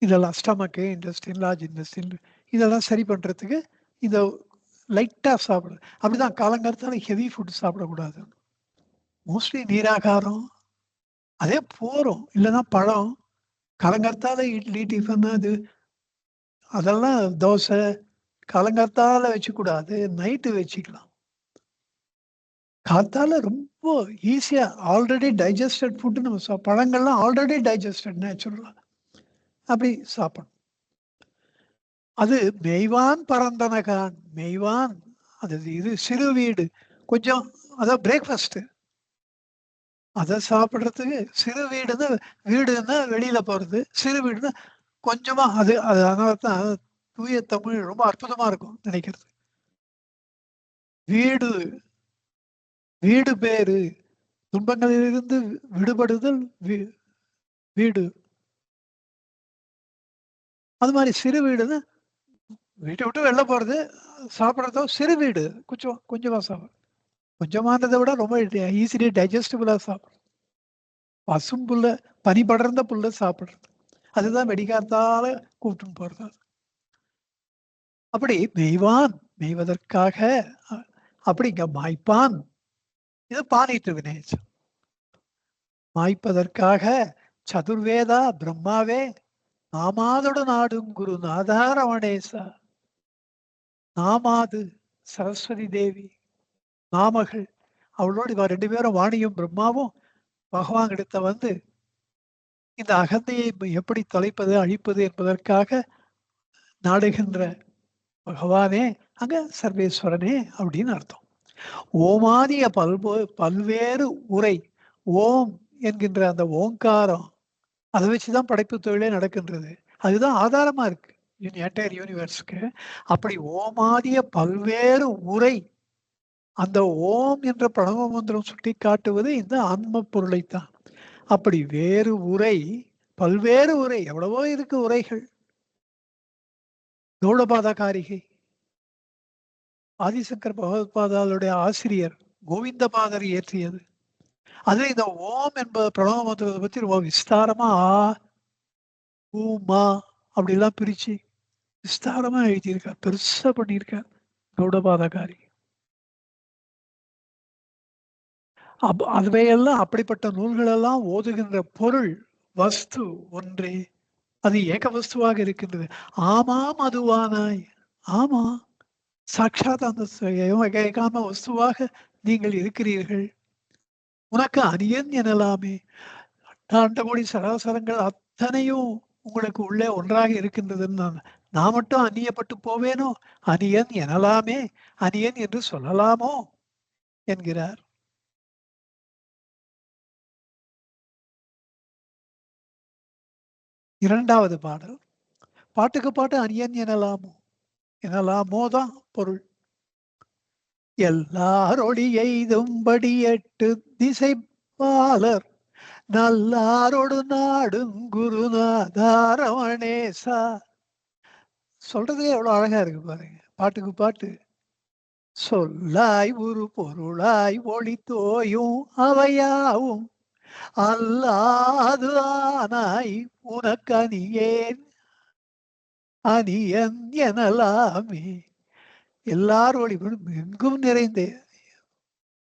இதெல்லாம் ஸ்டமக்கு, இண்டஸ்ட்ரின், லார்ஜ் இண்டஸ்ட்ரின், இதெல்லாம் சரி பண்ணுறதுக்கு இதை லைட்டாக சாப்பிடும். அப்படிதான் காலங்காலத்தால் ஹெவி ஃபுட் சாப்பிடக்கூடாது. மோஸ்ட்லி நீராகாரம் அதே போகிறோம். இல்லைன்னா பழம். காலங்காலத்தால் இட்லி டிஃபன் அது அதெல்லாம் தோசை காலங்காத்தால வச்சுக்கூடாது, நைட்டு வச்சுக்கலாம். காத்தால ரொம்ப ஈஸியா ஆல்ரெடி டைஜஸ்டட் ஃபுட்டு நம்ம பழங்கள்லாம் ஆல்ரெடி டைஜஸ்டட் நேச்சுரலா அப்படி சாப்பிடணும். அது மெய்வான் பரந்தனகான், மெய்வான் அது இது சிறு வீடு கொஞ்சம், அதான் பிரேக்ஃபாஸ்ட். அதை சாப்பிட்றதுக்கு சிறு வீடுன்னா, வீடுன்னா வெளியில போறது, சிறு வீடுன்னா கொஞ்சமா. அது அது அதனால தான் தூய தமிழ் ரொம்ப அற்புதமா இருக்கும் நினைக்கிறது. வீடு, வீடு பேரு, துன்பங்களிலிருந்து விடுபடுதல் வீடு. அது மாதிரி சிறு வீடுன்னா வீட்டை விட்டு வெளில போறது, சாப்பிட்றதோ சிறு வீடு, கொஞ்சம் கொஞ்சமா சாப்பிடும். கொஞ்சமானதை விட ரொம்ப ஈஸிலி டைஜஸ்டபிளா சாப்பிடும். பசும்புல்ல, பனி படர்ந்த புல்ல சாப்பிடுறது, அதுதான் வெடிகாத்தால கூப்பிட்டு போறது. அப்படி மெய்வான் மெய்வதற்காக, அப்படிங்க மாய்ப்பான். இது பானைட்டு வினேஷ். மாய்ப்பதற்காக சதுர்வேதா பிரம்மாவே நாமாதோடு நாடும் குரு நாதாரவணேசா. நாமாது சரஸ்வதி தேவி, நாமகள், அவளோடு இவ 2 பேரும் வாணியும் பிரம்மாவும் பகவான் கிட்ட வந்து இந்த அகந்தையை எப்படி தொலைப்பது அழிப்பது என்பதற்காக நாடுகின்ற பகவானே, அங்க சர்வேஸ்வரனே அப்படின்னு அர்த்தம். ஓமானிய பல்வேறு உரை, ஓம் என்கின்ற அந்த ஓங்காரம், அதை வச்சுதான் படைப்பு தொழிலே நடக்கின்றது. அதுதான் ஆதாரமா இருக்கு என்டையர் யூனிவர்ஸ்க்கு. அப்படி ஓமானிய பல்வேறு உரை, அந்த ஓம் என்ற பிரணவ மந்திரம் சுட்டி காட்டுவது இந்த ஆன்ம பொருளைத்தான். அப்படி வேறு உரை, பல்வேறு உரை, எவ்வளவோ இருக்கு உரைகள். கௌடபாத காரிகை, ஆதிசங்கர் பகவத்பாதாளுடைய ஆசிரியர் கோவிந்தபாதர் இயற்றியது. அது இந்த ஓம் என்பது பிரணவ மந்திரத்தை பத்தி ரொம்ப விஸ்தாரமா ஊமா அப்படிலாம் பிரிச்சு விஸ்தாரமா எழுதியிருக்கார், பெருசா பண்ணியிருக்கார் கௌடபாதகாரி. அதுவையெல்லாம் அப்படிப்பட்ட நூல்கள் எல்லாம் ஓதுகின்ற பொருள் வஸ்து ஒன்றே, அது ஏக வஸ்துவாக இருக்கின்றது. ஆமாம் அதுவானாய், ஆமா சாட்சாத் அந்த ஏகாம வஸ்துவாக நீங்கள் இருக்கிறீர்கள். உனக்கு அரியன் எனலாமே. அண்டகோடி சராசரங்கள் அத்தனையும் உங்களுக்கு உள்ளே ஒன்றாக இருக்கின்றதுன்னு நான் மட்டும் அந்நியப்பட்டு போவேனோ, அரியன் எனலாமே, அரியன் என்று சொல்லலாமோ என்கிறார். இரண்டாவது பாடல், பாட்டுக்கு பாட்டு அரியன் எனலாமோ, எனலாமோ தான் பொருள். எல்லாரொடி எய்தும்படி 8 திசை பாலர் நல்லாரோடு நாடும் குருநாதாரவணேசா. சொல்றதே எவ்வளவு அழகா இருக்கு பாருங்க, பாட்டுக்கு பாட்டு. சொல்லாய் ஒரு பொருளாய் ஒளி தோயும் அவையாவும் அல்லாது ஆனாய் உனக்கு அணியேன் அணியன் எனலாமே. எல்லாரும் ஒளிகளும் எங்கும் நிறைந்த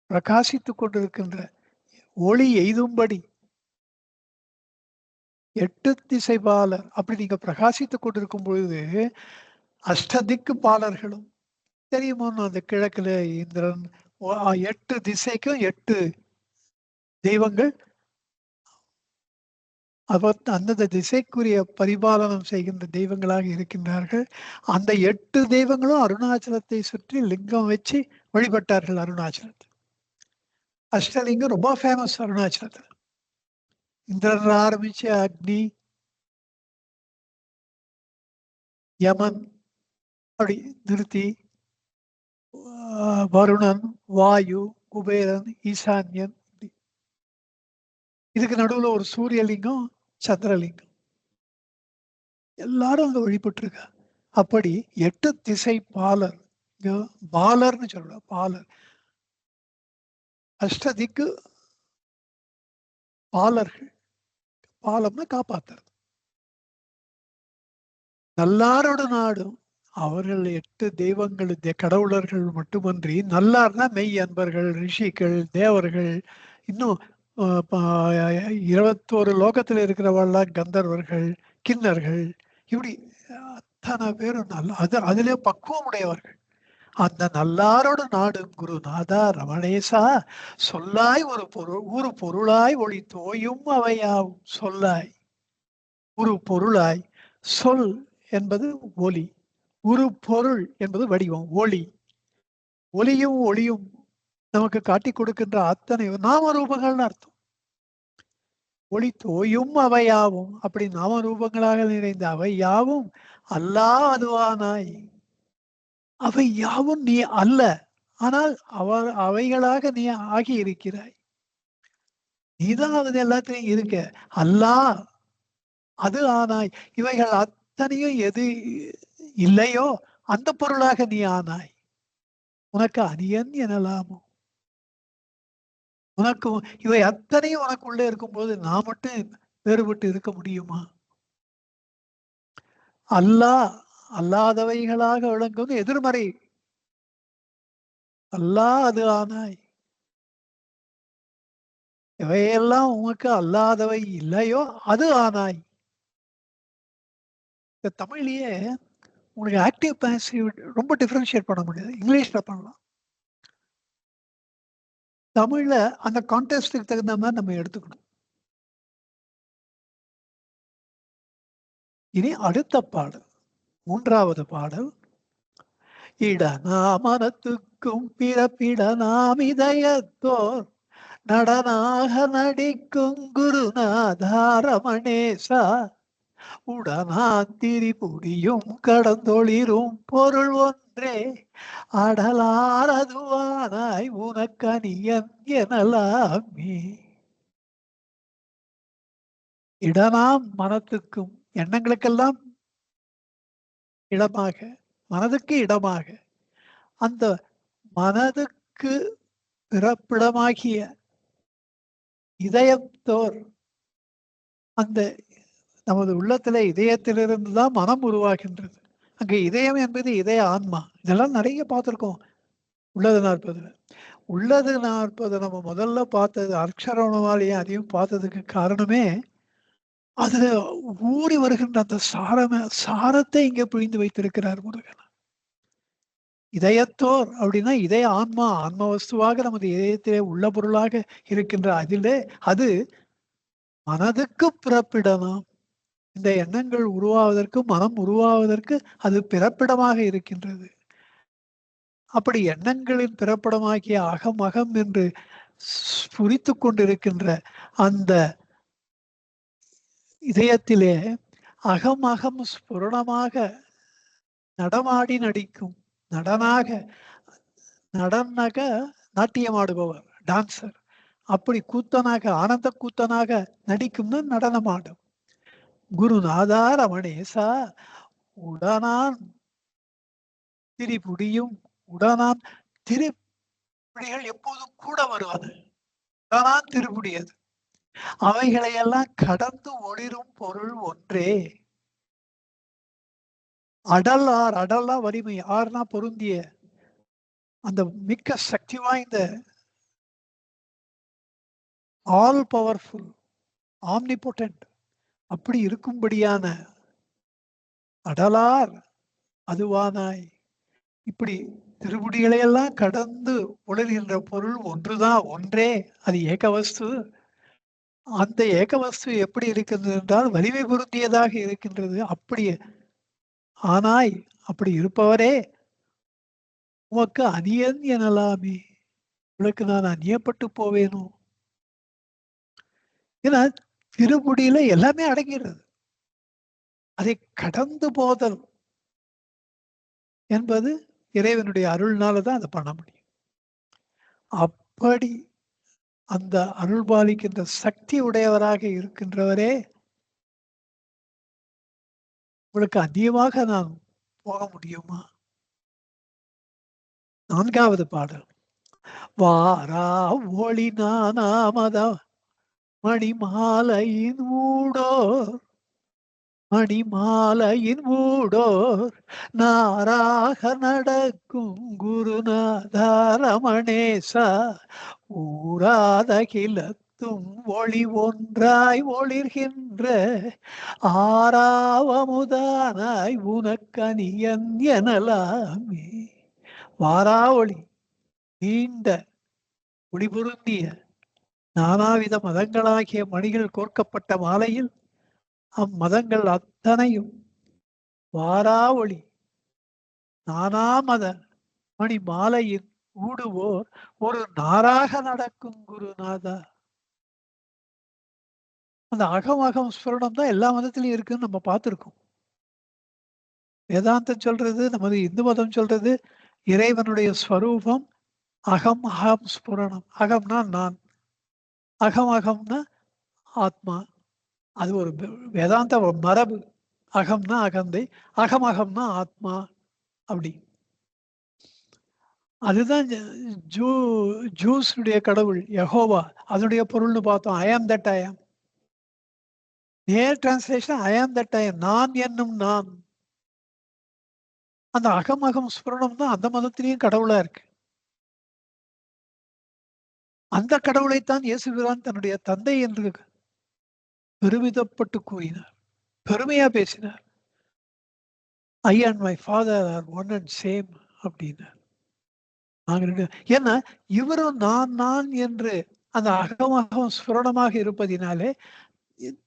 பிரகாசித்துக் கொண்டிருக்கின்ற ஒளி எய்தும்படி 8 திசை பாலர், அப்படி நீங்க பிரகாசித்துக் கொண்டிருக்கும் பொழுது அஷ்டதிக்கு பாலர்களும் தெரியுமோ, அந்த கிழக்குல இந்திரன், 8 திசைக்கும் 8 தெய்வங்கள் அந்தந்த திசைக்குரிய பரிபாலனம் செய்கின்ற தெய்வங்களாக இருக்கின்றார்கள். அந்த 8 தெய்வங்களும் அருணாச்சலத்தை சுற்றி லிங்கம் வச்சு வழிபட்டார்கள். அருணாச்சலத்தில் அஷ்டலிங்கம் ரொம்ப ஃபேமஸ். அருணாச்சலத்தில் இந்திரன் ஆரம்பிச்சு அக்னி, யமன், அப்படி நிறுத்தி வருணன், வாயு, குபேரன், ஈசான்யன், இதுக்கு நடுவுல ஒரு சூரியலிங்கம், சந்திரலிங்கம், எல்லாரும் அங்க வழிபட்டிருக்க. அப்படி 8 திசை பாலர், பாலர்னு சொல்ற பாலர், அஷ்டதிக்கு பாலர்கள், பாலம்னா காப்பாத்துறது. நல்லாரோட நாடும், அவர்கள் 8 தெய்வங்கள் கடவுளர்கள் மட்டுமன்றி, நல்லார்னா மெய் அன்பர்கள், ரிஷிகள், தேவர்கள், இன்னும் 21 லோகத்தில் இருக்கிறவர்கள்லாம் கந்தர்வர்கள், கிண்ணர்கள், இப்படி அத்தனை பேரும் அதிலே பக்குவம் உடையவர்கள். அந்த நல்லாரோட நாடும் குருநாதா ரமணேசா. சொல்லாய் ஒரு பொருளாய் ஒளி தோயும் அவையாவும். சொல்லாய் ஒரு பொருளாய், சொல் என்பது ஒலி, ஒரு பொருள் என்பது வடிவம் ஒளி. ஒலியும் ஒளியும் நமக்கு காட்டி கொடுக்கின்ற அத்தனை நாம ரூபங்கள்னு அர்த்தம். ஒளி தோயும் அவையாவும், அப்படி நாம ரூபங்களாக நிறைந்த அவை யாவும் அல்லா அதுவானாய். அவை யாவும் நீ அல்ல, ஆனால் அவைகளாக நீ ஆகி இருக்கிறாய். நீதான் அது எல்லாத்தையும் இருக்க. அல்லா அது ஆனாய். இவைகள் அத்தனையும் எது இல்லையோ அந்த பொருளாக நீ ஆனாய். உனக்கு அணியன் எனலாமோ? உனக்கு இவை அத்தனையும் உனக்குள்ளே இருக்கும்போது நான் மட்டும் வேறுபட்டு இருக்க முடியுமா? அல்லாதவைகளாக விளங்கும் எதிர்மறை. அல்லா அது ஆனாய். இவையெல்லாம் உனக்கு அல்லாதவை இல்லையோ அது ஆனாய். இந்த தமிழ்லயே உங்களுக்கு ஆக்டிவ் பாசிவ் ரொம்ப டிஃபரன்ஷியேட் பண்ண முடியாது. இங்கிலீஷ்ல பண்ணலாம். தமிழ்ல அந்த கான்டெக்ஸ்டுக்கு தகுந்த மாதிரி நம்ம எடுத்துக்கணும். இனி அடுத்த பாடல், 3வது பாடல். இடநாமனத்துக்கும் பிறப்பிட நாம் இதயத்தோர் நடனாக நடிக்கும் குருநாதாரமணேசா உடனாத்திரி புடியும் கடந்தொளிரும் பொருள் ஒன்றே அடலாரதுவானாய் உனக்கணியன் எனலாமே. இடனாம் மனத்துக்கும், எண்ணங்களுக்கெல்லாம் இடமாக, மனதுக்கு இடமாக, அந்த மனதுக்கு பிறப்பிடமாகிய இதயத்தோர், அந்த நமது உள்ளத்துல இதயத்திலிருந்து தான் மனம் உருவாகின்றது. அங்க இதயம் என்பது இதய ஆன்மா. இதெல்லாம் நிறைய பார்த்திருக்கோம் உள்ளது 40. உள்ளது 40 நம்ம முதல்ல பார்த்தது அக்ஷரமாலேயே அதையும் பார்த்ததுக்கு காரணமே அதுல ஊறி வருகின்ற அந்த சாரத்தை இங்க பிழிந்து வைத்திருக்கிறார் முருகன். இதயத்தோர் அப்படின்னா இதய ஆன்மா, ஆன்ம வஸ்துவாக நமது இதயத்திலே உள்ள பொருளாக இருக்கின்ற அதிலே அது மனதுக்கு பிறப்பிடலாம். இந்த எண்ணங்கள் உருவாவதற்கு, மனம் உருவாவதற்கு அது பிறப்பிடமாக இருக்கின்றது. அப்படி எண்ணங்களின் பிறப்பிடமாகிய அகம் அகம் என்று புரித்து கொண்டிருக்கின்ற அந்த இதயத்திலே அகம் அகம் ஸ்புரணமாக நடமாடி நடிக்கும் நடனாக நாட்டியமாடுபவர், டான்சர். அப்படி கூத்தனாக, ஆனந்த கூத்தனாக நடிக்கும்னு நடனமாடும் குருநாதா ரமணேசா உடனான் திரிபுடியும். உடனான் திருப்படிகள் எப்போதும் கூட வருவது. உடனான் திருப்புடியது. அவைகளையெல்லாம் கடந்து ஒளிரும் பொருள் ஒன்றே. அடல்லா வலிமை, ஆறுனா பொருந்திய, அந்த மிக்க சக்தி வாய்ந்த, ஆல் பவர்ஃபுல், ஆம்னிபொட்டன்ட், அப்படி இருக்கும்படியான அடலார் அதுவானாய். இப்படி திருமுடிகளையெல்லாம் கடந்து ஒளிர்கின்ற பொருள் ஒன்றுதான், ஒன்றே. அது ஏகவஸ்து. அந்த ஏகவஸ்து எப்படி இருக்கின்றது என்றால் வலிமை பொருந்தியதாக இருக்கின்றது. அப்படி ஆனாய், அப்படி இருப்பவரே உமக்கு அந்நியன் எனலாமே. உனக்கு நான் அந்நியப்பட்டு போவேனோ? ஏன்னா திருமுடியில எல்லாமே அடங்கிறது. அதை கடந்து போதல் என்பது இறைவனுடைய அருள்னாலதான் அதை பண்ண முடியும். அப்படி அந்த அருள் பாலிக்கின்ற சக்தி உடையவராக இருக்கின்றவரே உங்களுக்கு அந்நியமாக நான் போக முடியுமா? 4வது பாடல். வாரா ஒளி நானாமத மணிமாலையின் ஊடோர் நாராக நடக்கும் குருநாதாரமணேசா ஊராதகிலத்தும் ஒளி ஒன்றாய் ஒளிர்கின்ற ஆறாவமுதானாய் உனக்கணியன் எனலாமே. வாரா ஒளி, நீண்ட ஒளி பொருந்திய நானாவித மதங்களாகிய மணிகள் கோர்க்கப்பட்ட மாலையில் அம்மதங்கள் அத்தனையும் வாரா ஒளி நானா மத மணி மாலையின் ஊடுவோர் ஒரு நாராக நடக்கும் குருநாதா. அந்த அகம் ஸ்புரணம் தான் எல்லா மதத்திலயும் இருக்குன்னு நம்ம பார்த்திருக்கோம். வேதாந்தம் சொல்றது, நமது இந்து மதம் சொல்றது, இறைவனுடைய ஸ்வரூபம் அகம் ஸ்புரணம். அகம்னா நான், அகம்னா ஆத்மா. அது ஒரு வேதாந்த மரபு. அகம்னா அகந்தை, அகம்னா ஆத்மா. அப்படி. அதுதான் ஜூஸ்னுடைய கடவுள் யெகோவா. அதனுடைய பொருள்னு பார்த்தோம். ஐ ஆம் தட் ஐ ஆம். நேர் டிரான்ஸ்லேஷன் ஐ ஆம் தட் ஐ ஆம். நான் என்னும் நான். அந்த அகம் ஸ்புரணம் தான் அந்த மதத்திலையும் கடவுளா இருக்கு. அந்த கடவுளைத்தான் இயேசுபிரான் தன்னுடைய தந்தை என்று பெருமிதப்பட்டு கூறினார். பெருமையா பேசினார். I and my father are one and same அப்படின்னார். ஏன்னா இவரும் நான் என்று அந்த அகம் ஸ்புரணமாக இருப்பதினாலே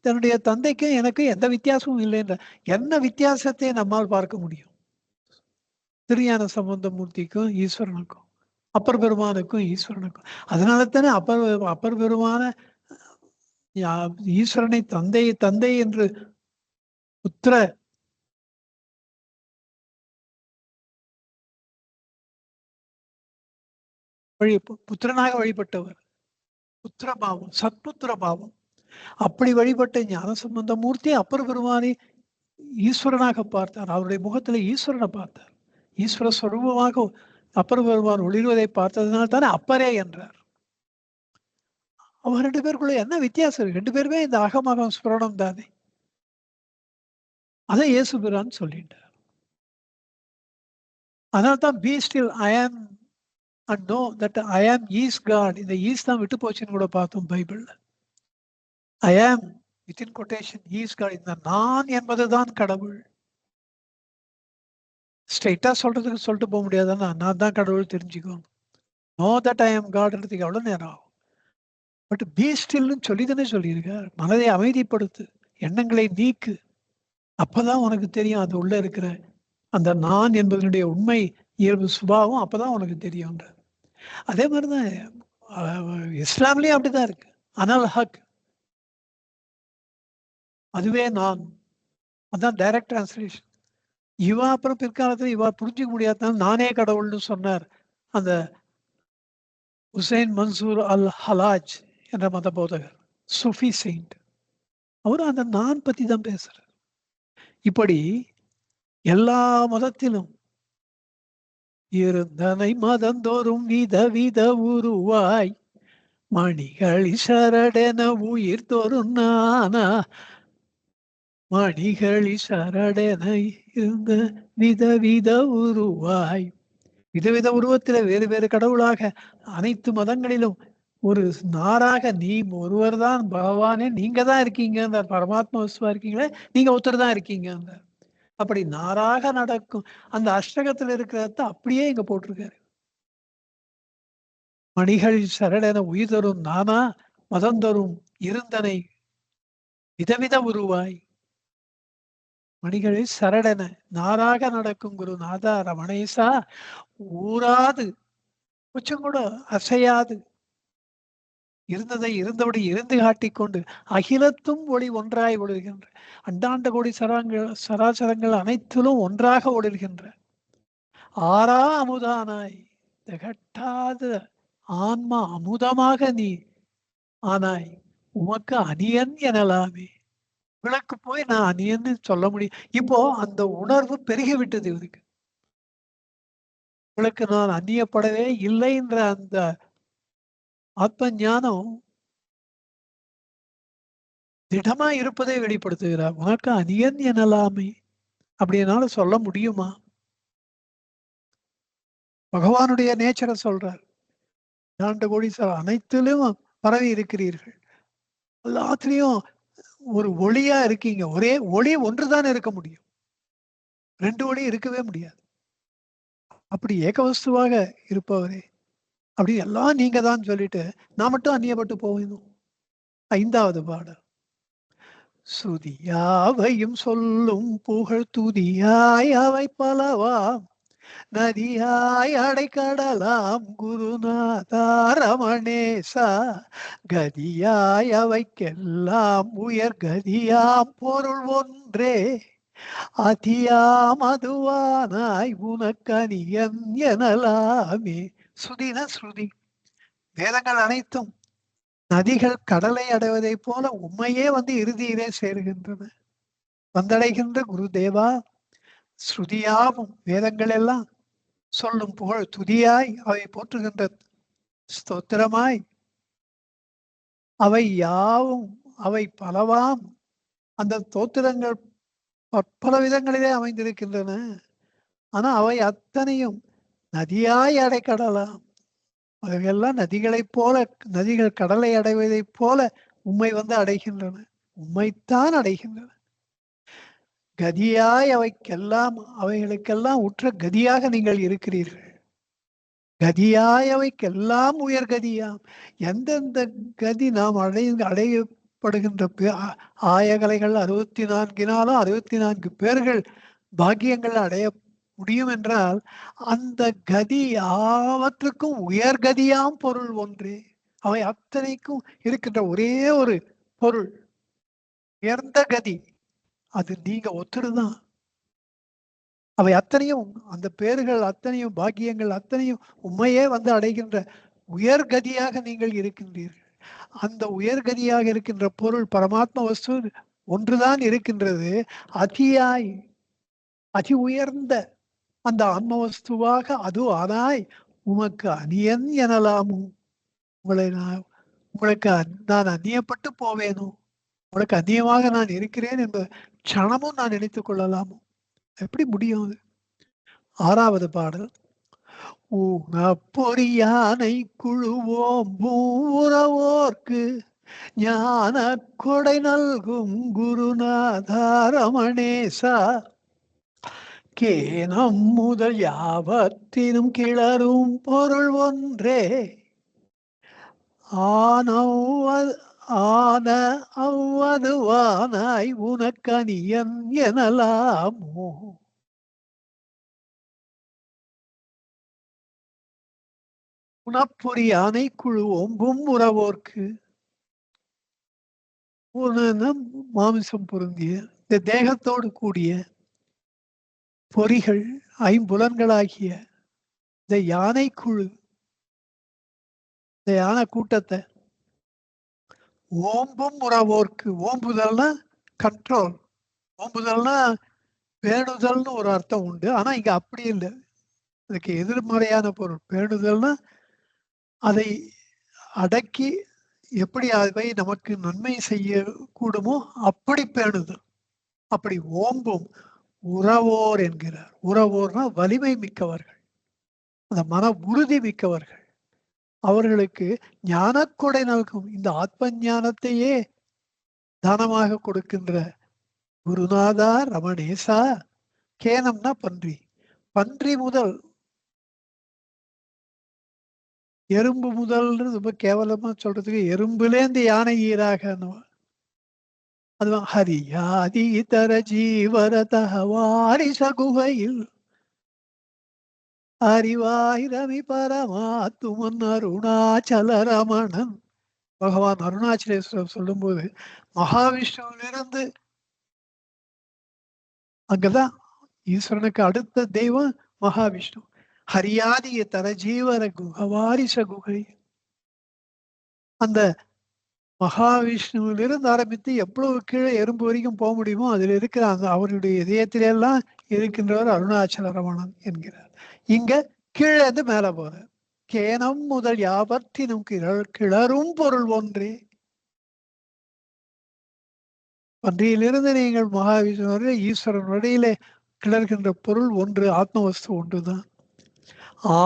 தன்னுடைய தந்தைக்கும் எனக்கு எந்த வித்தியாசமும் இல்லை என்ற என்ன வித்தியாசத்தை நம்மால் பார்க்க முடியும்? திருஞான சம்பந்தமூர்த்திக்கும் ஈஸ்வரனுக்கும், அப்பர் பெருமானுக்கும் ஈஸ்வரனுக்கும். அதனால தானே அப்பர் பெருமான ஈஸ்வரனை தந்தை என்று புத்திர புத்திரனாக வழிபட்டவர். புத்திர பாவம், சத்புத்திர பாவம். அப்படி வழிபட்ட ஞானசம்பந்த மூர்த்தி அப்பர் பெருமானை ஈஸ்வரனாக பார்த்தார். அவருடைய முகத்துல ஈஸ்வரனை பார்த்தார். ஈஸ்வர ஸ்வரூபமாக அப்பர் பெருமான் ஒளிர்வதை பார்த்ததுனால தானே அப்பரே என்றார். அவங்க 2 பேருக்குள்ள என்ன வித்தியாசம் இருக்கு? 2 பேருமே இந்த அகம் ஸ்புரணம் தானே. அதை இயேசுபிரான் சொல்லிட்டார். அதனால்தான் பி ஸ்டில் ஐ ஆம் அண்ட் நோ தட் ஐ ஆம் ஈஸ் காட். இந்த ஈஸ் தான் விட்டு போச்சுன்னு கூட பார்த்தோம் பைபிள்ல. ஐ ஆம் வித்தின் கொட்டேஷன் ஈஸ் காட். இந்த நான் என்பதுதான் கடவுள். ஸ்ட்ரைட்டா சொல்லிட்டு போக முடியாதுன்னா நான் தான் கடவுள் தெரிஞ்சுக்கணும். நோ தட் ஐ ஆம் காட்ன்றதுக்கு எவ்வளவு நேரம் ஆகும்? பட் பி ஸ்டில்னு சொல்லிதானே சொல்லியிருக்கார். மனதை அமைதிப்படுத்து, எண்ணங்களை நீக்கு, அப்பதான் உனக்கு தெரியும் அது உள்ள இருக்கிற அந்த நான் என்பதனுடைய உண்மை இயல்பு சுபாவம் அப்பதான் உனக்கு தெரியும். அதே மாதிரிதான் இஸ்லாம்லயும் அப்படிதான் இருக்கு. அனல் ஹக், அதுவே நான். அதான் டைரக்ட் டிரான்ஸ்லேஷன். இவா அப்புறம் பிற்காலத்துல இவா புரிஞ்சுக்க முடியாதான் நானே கடவுள்னு சொன்னார் அந்த ஹுசைன் மன்சூர் அல் ஹலாஜ் என்ற மத போதகர், சுஃபி செயின்ட். அவரும் அந்த நான் பத்தி தான் பேசுறார். இப்படி எல்லா மதத்திலும் இருந்தனை மதந்தோறும் வித உருவாய் மணிகளி சரடென உயிர் தோறும் நானா மணிகளி சரடென இருந்த வித உருவாய். விதவித உருவத்தில வேறு கடவுளாக அனைத்து மதங்களிலும் ஒரு நாராக நீ ஒருவர் தான் பகவானே, நீங்க தான் இருக்கீங்க. அந்த பரமாத்மா வசுவா இருக்கீங்களே, நீங்க ஒருத்தர் தான் இருக்கீங்க. அந்த அப்படி நாராக நடக்கும் அந்த அஷ்டகத்துல இருக்கிறத அப்படியே இங்க போட்டிருக்காரு. மணிகளில் சரடென உயிர் தரும் நானா மதந்தரும் இருந்தனை விதவித உருவாய். மணிகளில் சரடென நாராக நடக்கும் குரு நாதா ரமணேசா ஊராது கொஞ்சம் கூட அசையாது இருந்ததை இருந்தபடி இருந்து காட்டிக்கொண்டு அகிலத்தும் ஒளி ஒன்றாய் ஒளிர்கின்ற அண்டாண்ட கோடி சராசரங்கள் அனைத்திலும் ஒன்றாக ஒளிர்கின்ற ஆறா அமுதானாய் திகட்டாத ஆன்மா அமுதமாக நீ ஆனாய் உமக்கு அணியன் எனலாமே. விளக்கு போய் நான் அணியன்னு சொல்ல முடியும். இப்போ அந்த உணர்வு பெருகி விட்டது இவருக்கு. விளக்கு நான் அந்நியப்படவே இல்லை என்ற அந்த ஆத்ம ஞானம் திடமா இருப்பதை வெளிப்படுத்துகிறார். உனக்கு அணியன் எனலாமே அப்படின்னால சொல்ல முடியுமா? பகவானுடைய நேச்சரை சொல்றார். ஆண்ட கோடி அனைத்திலும் பரவி இருக்கிறீர்கள், எல்லாத்திலையும் ஒரு ஒளியா இருக்கீங்க. ஒரே ஒளி ஒன்றுதான் இருக்க முடியும், 2 ஒளி இருக்கவே முடியாது. அப்படி ஏகவஸ்துவாக இருப்பவரே, அப்படி எல்லாம் நீங்க தான் சொல்லிட்டு நான் மட்டும் அந்நியப்பட்டு போகணும். 5வது பாடல். சுதியாவையும் சொல்லும் புகழ் துதியாய் அவை பலவா நதியாய் அடைக்கடலாம் குருநாதா ரமணேசா, கதியாய் அவைக்கெல்லாம் உயர் கதியாம் பொருள் ஒன்றே, அதியாம் அதுவானாய் உனக்கனியன் எனலாமே. ஸ்ருதினா ஸ்ருதி, வேதங்கள் அனைத்தும் நதிகள் கடலை அடைவதைப் போல உண்மையே வந்து இறுதியிலே சேருகின்றன. வந்தடைகின்ற குருதேவா, ஸ்ருதியாவும் வேதங்கள் எல்லாம் சொல்லும் புகழ் துதியாய் அவை போற்றுகின்ற ஸ்தோத்திரமாய் அவை யாவும் அவை பலவாம். அந்த தோத்திரங்கள் பற்பல விதங்களிலே அமைந்திருக்கின்றன. ஆனா அவை அத்தனையும் நதியாய் அடைக்கடலாம். அவையெல்லாம் நதிகளைப் போல, நதிகள் கடலை அடைவதைப் போல உம்மை வந்து அடைகின்றன, உம்மைத்தான் அடைகின்றன. கதியாய் அவைக்கெல்லாம், அவைகளுக்கெல்லாம் உற்ற கதியாக நீங்கள் இருக்கிறீர்கள். கதியாய் அவைக்கெல்லாம் உயர் கதியாம். எந்தெந்த கதி நாம் அடையப்படுகின்ற ஆயகலைகள் 64னாலும் 64 பேர்கள் பாக்கியங்கள் அடைய முடியும் என்றால், அந்த கதி யாவற்றுக்கும் உயர்கதியாம் பொருள் ஒன்றே. அவை அத்தனைக்கும் இருக்கின்ற ஒரே ஒரு பொருள், உயர்ந்த கதி, அது நீங்க ஒத்துருதான். அவை அத்தனையும், அந்த பேர்கள் அத்தனையும், பாக்கியங்கள் அத்தனையும் உண்மையே வந்து அடைகின்ற உயர்கதியாக நீங்கள் இருக்கின்றீர்கள். அந்த உயர்கதியாக இருக்கின்ற பொருள் பரமாத்ம வஸ்து ஒன்றுதான் இருக்கின்றது. அதியாய், அதி உயர்ந்த அந்த ஆன்மவஸ்துவாக அது ஆனாய் உமக்கு அந்நியன் எனலாமோ. உங்களுக்கு நான் அந்நியப்பட்டு போவேனோ, உங்களுக்கு அந்நியமாக நான் இருக்கிறேன் என்ற க்ஷணமும் நான் நினைத்துக் கொள்ளலாமோ? எப்படி முடியும் அது? 6வது பாடல். பொறியானை குழுவோம் பூரவோர்க்கு ஞான கொடை நல்கும் குருநாதா ரமணேசா, கேனம் முதல் யாவத்தினும் கிளரும் பொருள் ஒன்றே, ஆன அவ்வதுவானாய் உனக்கனியன் எனலாமோ. உணப்பொறி யானை குழு ஒம்பும் உறவோர்க்கு, மாமிசம் பொருந்திய இந்த தேகத்தோடு கூடிய பொறிகள் ஐம்புலன்களாகிய இந்த யானை குழு, இந்த யானை கூட்டத்தை ஓம்பும் உறவோர்க்கு, ஓம்புதல்னா கண்ட்ரோல், ஓம்புதல்னா பேணுதல்னு ஒரு அர்த்தம் உண்டு. ஆனா இங்க அப்படி இல்லை, அதுக்கு எதிர்மறையான பொருள். பேணுதல்னா அதை அடக்கி எப்படி அவை நமக்கு நன்மை செய்ய கூடுமோ அப்படி பேணுதல். அப்படி ஓம்பும் உறவோர் என்கிறார். உறவோர்னா வலிமை மிக்கவர்கள், அந்த மன உறுதி மிக்கவர்கள். அவர்களுக்கு ஞானக்கொடை நல்கும், இந்த ஆத்ம ஞானத்தையே தானமாக கொடுக்கின்ற குருநாதா ரமணேசா. கேனம்னா பன்றி, பன்றி முதல் எறும்பு முதல்னு ரொம்ப கேவலமா சொல்றதுக்கு, எறும்புலேந்து யானை ஈராக, அதுவும் ஹரியாதி தர ஜீவரதஹ வாரிச குகையில் அறிவாயிரமி பரமாத்துமன் அருணாச்சல ரமணன். பகவான் அருணாச்சலேஸ்வரர் சொல்லும் போது மகாவிஷ்ணுவிலிருந்து, அங்கதான் ஈஸ்வரனுக்கு அடுத்த தெய்வம் மகாவிஷ்ணு. ஹரியாதிய தர ஜீவர குகவாரிச குகை, அந்த மகாவிஷ்ணுவிலிருந்து ஆரம்பித்து எவ்வளவு கீழே எறும்பு வரைக்கும் போக முடியுமோ அதில் இருக்கிற அந்த அவருடைய இதயத்திலெல்லாம் இருக்கின்றவர் அருணாச்சல ரமணன் என்கிறார். இங்க கீழே இருந்து மேல போற கேனம் முதல் யாவற்றினும் கிளரும் பொருள் ஒன்றே. பன்றியிலிருந்து நீங்கள் மகாவிஷ்ணு ஈஸ்வரன் வரையிலே கிளர்கின்ற பொருள் ஒன்று, ஆத்மவஸ்து ஒன்றுதான்.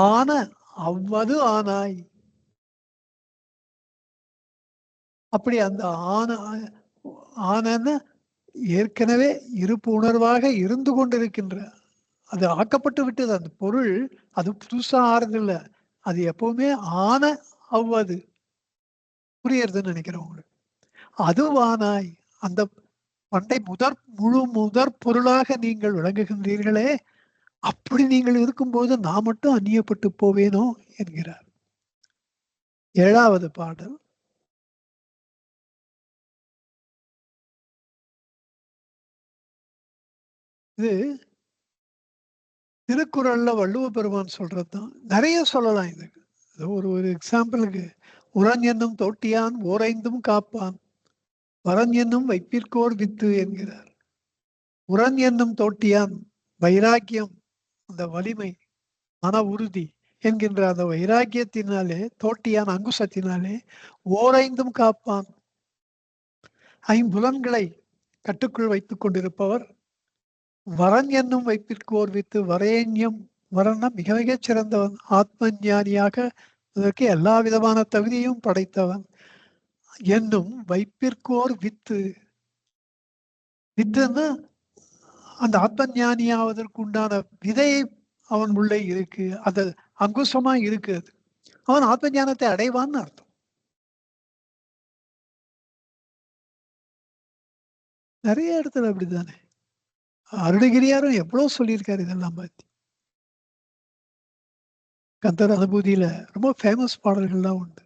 ஆன அவ்வது ஆனாய், அப்படி அந்த ஆனன்னு ஏற்கனவே இருப்பு உணர்வாக இருந்து கொண்டிருக்கின்ற, அது ஆக்கப்பட்டு விட்டது அந்த பொருள், அது புதுசா ஆறுதில்லை, அது எப்பவுமே ஆன அவ்வது. புரியறதுன்னு நினைக்கிறேன் உங்களுக்கு. அதுவானாய், அந்த பண்டை முழு முதற் பொருளாக நீங்கள் விளங்குகின்றீர்களே, அப்படி நீங்கள் இருக்கும்போது நான் மட்டும் அந்நியப்பட்டு போவேனோ என்கிறார். 7வது பாடல். இது திருக்குறள்ல வள்ளுவ பெருமான் சொல்றதுதான். நிறைய சொல்லலாம் இதுக்கு. ஒரு ஒரு எக்ஸாம்பிளுக்கு உரன் என்னும் தோட்டியான் ஓரைந்தும் காப்பான் வரன் என்னும் வைப்பிற்கோர் வித்து என்கிறார். உரன் என்னும் தோட்டியான் வைராக்கியம், அந்த வலிமை, மன உறுதி என்கின்ற அந்த வைராக்கியத்தினாலே, தோட்டியான் அங்குசத்தினாலே ஓரைந்தும் காப்பான், ஐம்புலன்களை கட்டுக்குள் வைத்துக் கொண்டிருப்பவர். வரன் என்னும் வைப்பிற்கு ஓர் வித்து, வரேண்யம், வரன்னா மிக மிகச் சிறந்தவன், ஆத்ம ஞானியாக அதற்கு எல்லா விதமான தகுதியும் படைத்தவன். என்னும் வைப்பிற்கோர் வித்து, வித்துன்னா அந்த ஆத்ம ஞானியாவதற்கு உண்டான விதை அவன் உள்ளே இருக்கு, அது அங்குசமா இருக்கு. அது அவன் ஆத்ம ஞானத்தை அடைவான்னு அர்த்தம். நிறைய இடத்துல அப்படித்தானே. அருணகிரியாரும் எவ்வளவு சொல்லியிருக்காரு இதெல்லாம் பத்தி. கந்தர் அனுபூதியில ரொம்ப ஃபேமஸ் பாடல்கள்லாம் உண்டு.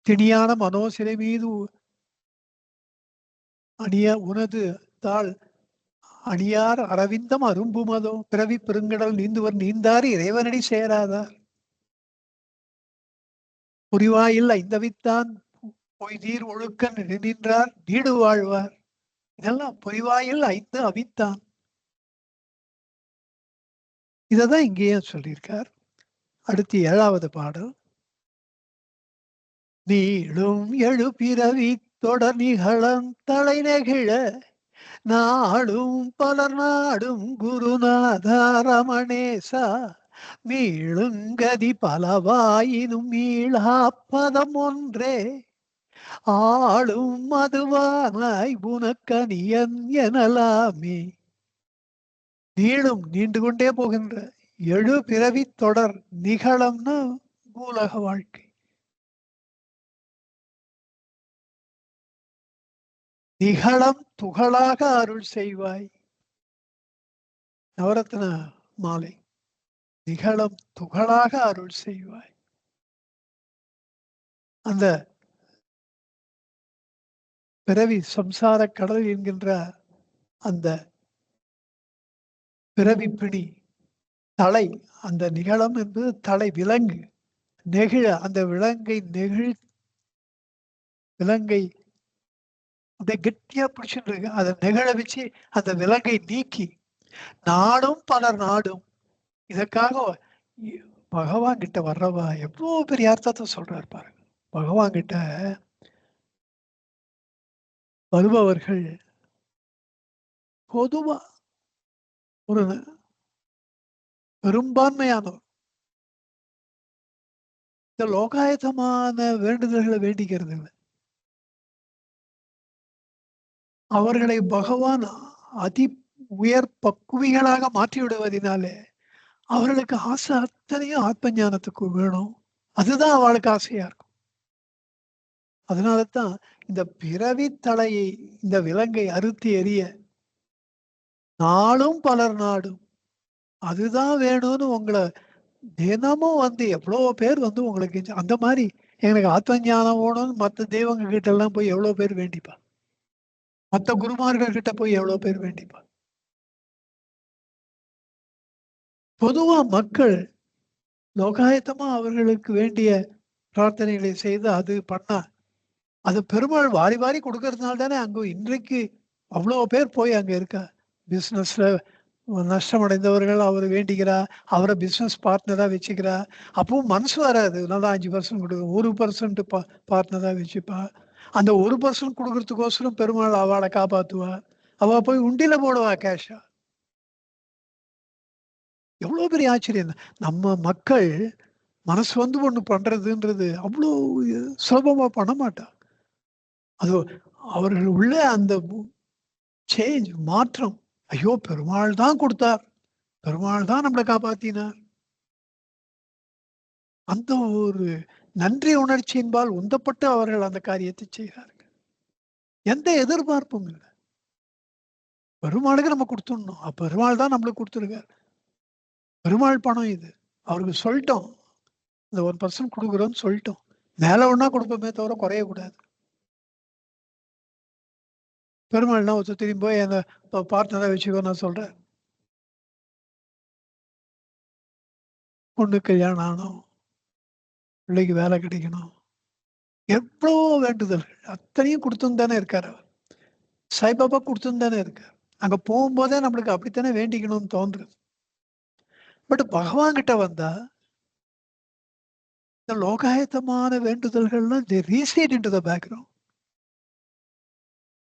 திணியான மனோசிலை மீது அணிய உனது தாள் அணியார் அரவிந்தம் அரும்புமதோ பிறவி பெருங்கடல் நீந்துவர் நீந்தார் இறைவனடி சேராதார். புரிவாயில் ஐந்தவித்தான் பொய்தீர் ஒழுக்க நின்றார் நீடு வாழ்வார். இதெல்லாம் பொறிவாயில் ஐந்து அவித்தான். இததான் இங்கேயும் சொல்லியிருக்கார். அடுத்து 7வது பாடல். நீளும் எழு பிறவி தொடர் நிகழம் தலை நெகிழ நாடும் பலர் நாடும் குருநாதா ரமணேசா மீளுங்கதி பலவாயினும் மீளா பதம் ஒன்றே ஆளும் மதுவானாய் உனக்கனியன் எனலாமே. நீளும் நீண்டு கொண்டே போகின்ற எழு பிறவி தொடர் நிகழம்னா பூலக வாழ்க்கை. நிகழம் துகளாக அருள் செய்வாய். நவரத்ன மாலை. நிகழம் துகளாக அருள் செய்வாய். அந்த பிறவி சம்சார கடல் என்கின்ற அந்த பிறவி பிடி தலை, அந்த நிகழம் என்பது தலை, விலங்கு. நெகிழ அந்த விலங்கை விலங்கை அதை கெட்டியா பிடிச்சிட்டு இருக்கு, அதை நெகிழ வச்சு அந்த விலங்கை நீக்கி நாடும் பலர் நாடும். இதற்காக பகவான் கிட்ட வர்றவா எவ்வளவு பெரிய அர்த்தத்தை சொல்றாரு பாருங்க. பகவான் கிட்ட வருபவர்கள் பொதுவா ஒரு பெரும்பான்மையானவர் இந்த லோகாயத்தமான வேண்டுதல்களை வேண்டிக்கிறது இல்லை. அவர்களை பகவான் அதி உயர் பக்குவிகளாக மாற்றி விடுவதனாலே அவர்களுக்கு ஆசை அத்தனையும் ஆத்ம ஞானத்துக்கு வேணும். அதுதான் அவளுக்கு ஆசையா இருக்கும். அதனாலதான் இந்த பிறவி தலையை, இந்த விலங்கை அறுத்து எறிய நாளும் பலர் நாடும், அதுதான் வேணும்னு உங்களை தினமும் எவ்வளவு பேர் உங்களுக்கு அந்த மாதிரி எனக்கு ஆத்ம ஞானம் வேணும்னு மற்ற தெய்வங்க கிட்ட எல்லாம் போய் எவ்வளவு பேர் வேண்டிப்பா, மற்ற குருமார்கள் கிட்ட போய் எவ்வளவு பேர் வேண்டிப்பா. பொதுவா மக்கள் லோகாயத்தமா அவர்களுக்கு வேண்டிய பிரார்த்தனைகளை செய்து அது பண்ணா அது பெருமாள் வாரி வாரி கொடுக்கறதுனால தானே அங்க இன்றைக்கு அவ்வளவு பேர் போய் அங்க இருக்கா. பிசினஸ்ல நஷ்டம் அடைந்தவர்கள் அவர் வேண்டிக்கிறா, அவரை பிசினஸ் பார்ட்னரா வச்சுக்கிறா. அப்பவும் மனசு வராது, நல்லா 5% கொடுக்க 1% பார்ட்னரா வச்சுப்பா. அந்த 1% கொடுக்கறதுக்கோசரம் பெருமாள் அவளை காப்பாத்துவா. அவ போய் உண்டியில போடுவா கேஷா. எவ்வளவு பெரிய ஆச்சரியம். நம்ம மக்கள் மனசு ஒண்ணு பண்றதுன்றது அவ்வளோ சுலபமா பண்ண மாட்டா. அது அவர்கள் உள்ள அந்த சேஞ்ச், மாற்றம். ஐயோ பெருமாள் தான் கொடுத்தார், பெருமாள் தான் நம்மளை காப்பாத்தினார், அந்த ஒரு நன்றி உணர்ச்சியின்பால் உந்தப்பட்டு அவர்கள் அந்த காரியத்தை செய்கிறார்கள். எந்த எதிர்பார்ப்பும் இல்லை. பெருமாளுக்கு நம்ம கொடுத்துடணும். பெருமாள் தான் நம்மளுக்கு கொடுத்துருக்காரு. பெருமாள் பணம் இது. அவருக்கு சொல்லிட்டோம். இந்த 1% கொடுக்குறோம்னு சொல்லிட்டோம். மேல ஒண்ணா கொடுப்போமே தவிர குறையக்கூடாது. பெருமாள்னா ஒருத்தர் திரும்பி போய் அந்த பார்ட்னரா வச்சுக்கோ நான் சொல்றேன். பொண்ணுக்கு கல்யாணம் ஆகணும். பிள்ளைக்கு வேலை கிடைக்கணும். எவ்வளோ வேண்டுதல்கள். அத்தனையும் கொடுத்துன்னு தானே இருக்காரு அவர். சாய்பாபா கொடுத்துன்னு தானே இருக்காரு. அங்க போகும்போதே நம்மளுக்கு அப்படித்தானே வேண்டிக்கணும்னு தோன்றுது. பட் பகவான் கிட்ட வந்தா இந்த லோகாயத்தமான வேண்டுதல்கள்லாம் they recede into the background.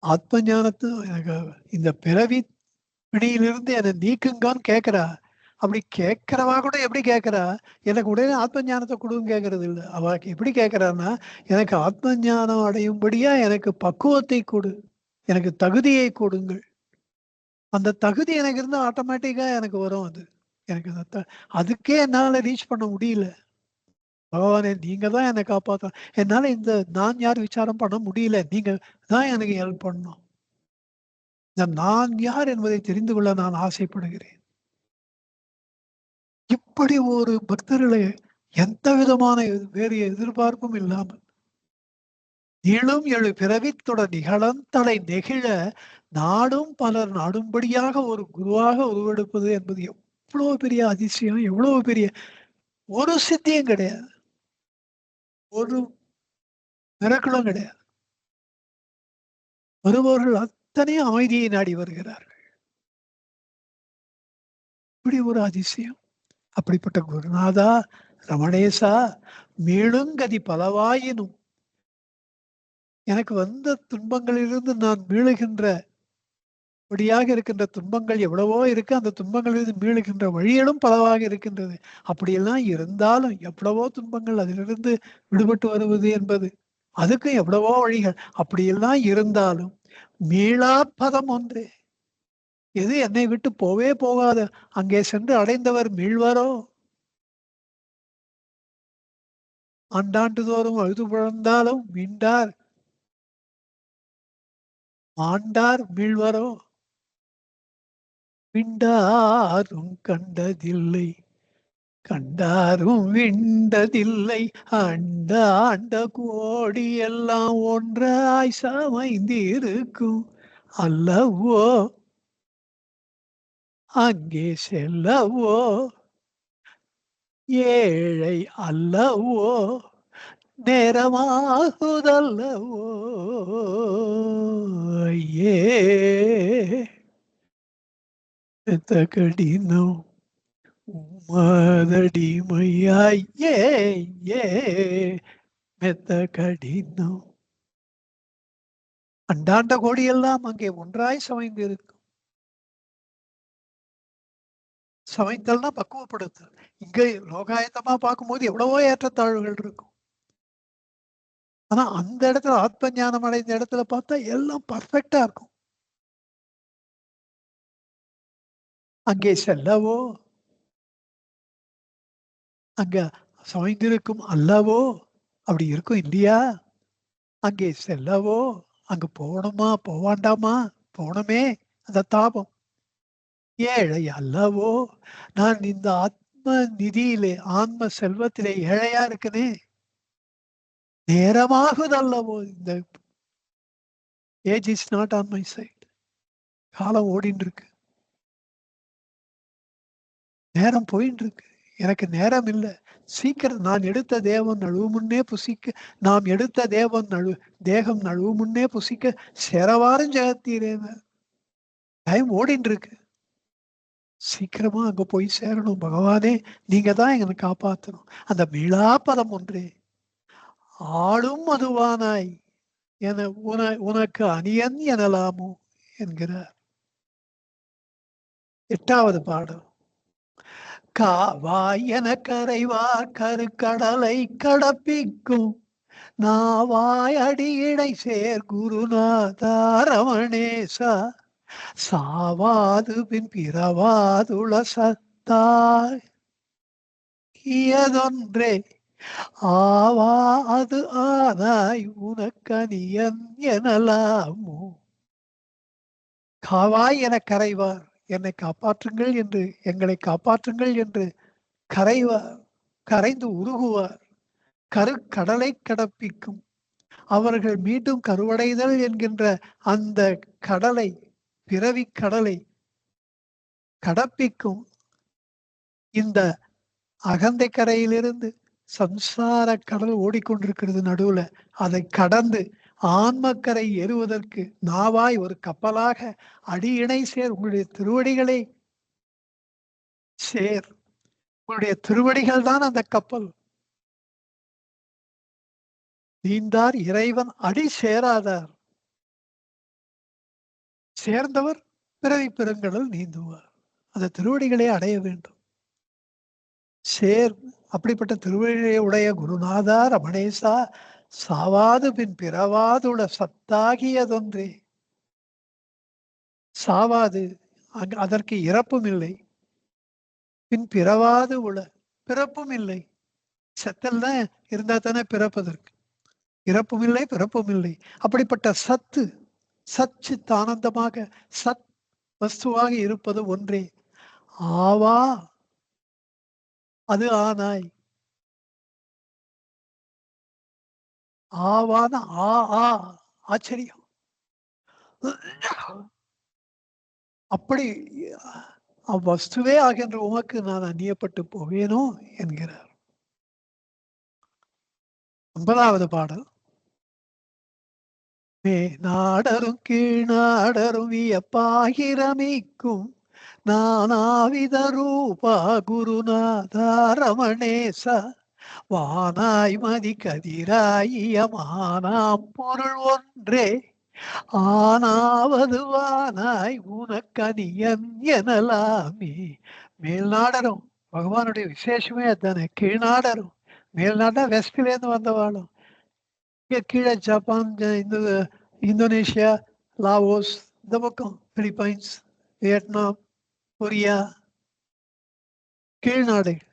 ஆத்ம ஞானத்து எனக்கு இந்த பிறவி பிணியிலிருந்து என்னை நீக்குங்கான்னு கேட்கிறா. அப்படி கேட்கிறவா கூட எப்படி கேட்கிறா? எனக்கு உடனே ஆத்ம ஞானத்தை கொடுன்னு கேட்கறது இல்லை. அவளுக்கு எப்படி கேட்கிறான்னா, எனக்கு ஆத்ம ஞானம் அடையும்படியா எனக்கு பக்குவத்தை கொடு, எனக்கு தகுதியை கொடுங்கள். அந்த தகுதி எனக்கு இருந்தா ஆட்டோமேட்டிக்கா எனக்கு வரும். அது எனக்கு அதுக்கே என்னால ரீச் பண்ண முடியல. பகவானே நீங்க தான் என்னை காப்பாத்தணும். என்னால இந்த நான் யார் விசாரம் பண்ண முடியல. நீங்க தான் எனக்கு ஹெல்ப் பண்ணணும். இந்த நான் யார் என்பதை தெரிந்து கொள்ள நான் ஆசைப்படுகிறேன். இப்படி ஒரு பக்தர்களை எந்த விதமான வேறு எதிர்பார்ப்பும் இல்லாமல் நீளும் எழு பிறவித்துடன் நிகழந்தலை நெகிழ நாடும் பலர் நாடும்படியாக ஒரு குருவாக உருவெடுப்பது என்பது எவ்வளவு பெரிய அதிசயம், எவ்வளவு பெரிய ஒரு சித்தியும் கிடையாது, ஒரு மிரக்கலும் கிடையாது. வருபவர்கள் அத்தனையும் அமைதியை நாடி வருகிறார்கள். இப்படி ஒரு அதிசயம். அப்படிப்பட்ட குருநாதா ரமணேசா மீளுங்கதி பலவாயினும் எனக்கு வந்த துன்பங்களிலிருந்து நான் மீளுகின்ற படியாக இருக்கின்ற துன்பங்கள் எவ்வளவோ இருக்கு. அந்த துன்பங்களிலிருந்து மீளுகின்ற வழிகளும் பலவாக இருக்கின்றது. அப்படியெல்லாம் இருந்தாலும் எவ்வளவோ துன்பங்கள் அதிலிருந்து விடுபட்டு வருவது என்பது அதுக்கு எவ்வளவோ வழிகள். அப்படியெல்லாம் இருந்தாலும் மீளா பதம் ஒன்றே. எது என்னை விட்டு போவே போகாத அங்கே சென்று அடைந்தவர் மீள்வாரோ? ஆண்டாண்டு தோறும் அழுது புழந்தாலும் மீண்டார் ஆண்டார் மீள்வாரோ? விண்டாரும் கண்டதில்லை கண்டாரும் விண்டதில்லை அண்ட ஆண்ட கோடி எல்லாம் ஒன்றாய் சமைந்திருக்கும் அல்லவோ அங்கே செல்லவோ ஏழை அல்லவோ நேரமாகுதல்லவோ ஏ கடினம் உமதடிமையாய் ஏ ஏ மெத்த கடினம் அண்டாண்ட கோடியெல்லாம் அங்கே ஒன்றாய் சமைந்து இருக்கும். சமைத்தல்னா பக்குவப்படுத்தல். இங்க லோகாயத்தமா பார்க்கும்போது எவ்வளவோ ஏற்றத்தாழ்வுகள் இருக்கும். ஆனா அந்த இடத்துல ஆத்ம ஞானம் அடைந்த இடத்துல பார்த்தா எல்லாம் பர்ஃபெக்டா இருக்கும். அங்கே செல்லவோ அங்க சமைந்திருக்கும் அல்லவோ அப்படி இருக்கும் இல்லையா? அங்கே செல்லவோ அங்க போகணுமா போவாண்டாமா? போனமே அந்த தாபம். ஏழை அல்லவோ நான் இந்த ஆத்ம நிதியிலே ஆன்ம செல்வத்திலே ஏழையா இருக்குனே நேரமாகுதல்லவோ இந்த age is not on my side. காலம் ஓடின்னு இருக்கு, நேரம் போயின்னு இருக்கு, எனக்கு நேரம் இல்லை. சீக்கிரம் நான் எடுத்த தேவன் நழுவு முன்னே புசிக்க நாம் எடுத்த தேவன் தேகம் நழுவு முன்னே புசிக்க செரவாரம் ஜெகத்தீரேன். டைம் ஓடின்னு இருக்கு, சீக்கிரமா அங்க போய் சேரணும். பகவானே நீங்க தான் எங்களை காப்பாற்றணும். அந்த மீளாப்பதம் ஒன்றே ஆளும் அதுவானாய் என உனக்கு அணியன் எனலாமோ என்கிறார். 8வது பாடல். காவாய் என கரைவார் கருக்கடலை கடப்பிக்கும் நாவாய் அடியிடை சேர் குருநாதா ரமணேசா சாவாது பின் பிறவாதுள சத்தாய் இயதொன்றே ஆவா அது ஆனாய் உனக்கனியன் எனலாமோ. காவாய் என கரைவார், என்னை காப்பாற்றுங்கள் என்று, எங்களை காப்பாற்றுங்கள் என்று கரைவார், கரைந்து உருகுவார். கருக்கடலை கடப்பிக்கும். அவர்கள் மீண்டும் கருவடைதல் என்கின்ற அந்த கடலை, பிறவி கடலை கடப்பிக்கும். இந்த அகந்தை கரையிலிருந்து சம்சார கடல் ஓடிக்கொண்டிருக்கிறது நடுவுல, அதை கடந்து ஆன்மக்கரை ஏறுவதற்கு நாவாய் ஒரு கப்பலாக அடியினை சேர், உங்களுடைய திருவடிகளை சேர். உங்களுடைய திருவடிகள் தான் அந்த கப்பல். நீந்தார் இறைவன் அடி சேராதார், சேர்ந்தவர் பிறவி பெருங்கடல் நீந்துவார். அந்த திருவடிகளை அடைய வேண்டும். சேர் அப்படிப்பட்ட திருவடிகளை உடைய குருநாதா ரமணேசா, சாவாது பின் பிறவாதுள்ள சத்தாகியதொன்றே. சாவாது, அதற்கு இறப்பும் இல்லை. பின் பிறவாது உள்ள, பிறப்பும் இல்லை. செத்தல் தான் இருந்தா தானே பிறப்பதற்கு. இறப்பும் இல்லை, பிறப்பும் இல்லை. அப்படிப்பட்ட சத்து, சச்சித் ஆனந்தமாக சத் வஸ்துவாக இருப்பது ஒன்றே. ஆவா அது ஆனாய். ஆவான ஆ ஆ ஆச்சரியம். அப்படி அவ்வஸ்துவே ஆகின்ற உமக்கு நான் அந்நியப்பட்டு போவேனோ என்கிறார். 9வது பாடல். நாடரும் கீழ்நாடரும் வியப்பாகிரமிக்கும் நானாவித ரூபா குருநாதா ரமணேச, வானாய் மதி கதிராயியமானாம் பொருள் ஒன்றே, ஆனாவது வானாய் உனக்கனியன் எனலாமே. மேல்நாடரும் பகவானுடைய விசேஷமே அதுதானே. கீழ்நாடரும், மேல்நாடா வெஸ்ட்ல இருந்து வந்தவாளும், இங்க கீழே ஜப்பான், இந்தோனேஷியா, லாவோஸ், இந்த பக்கம் பிலிப்பைன்ஸ், வியட்நாம், கொரியா கீழ்நாடுகள்.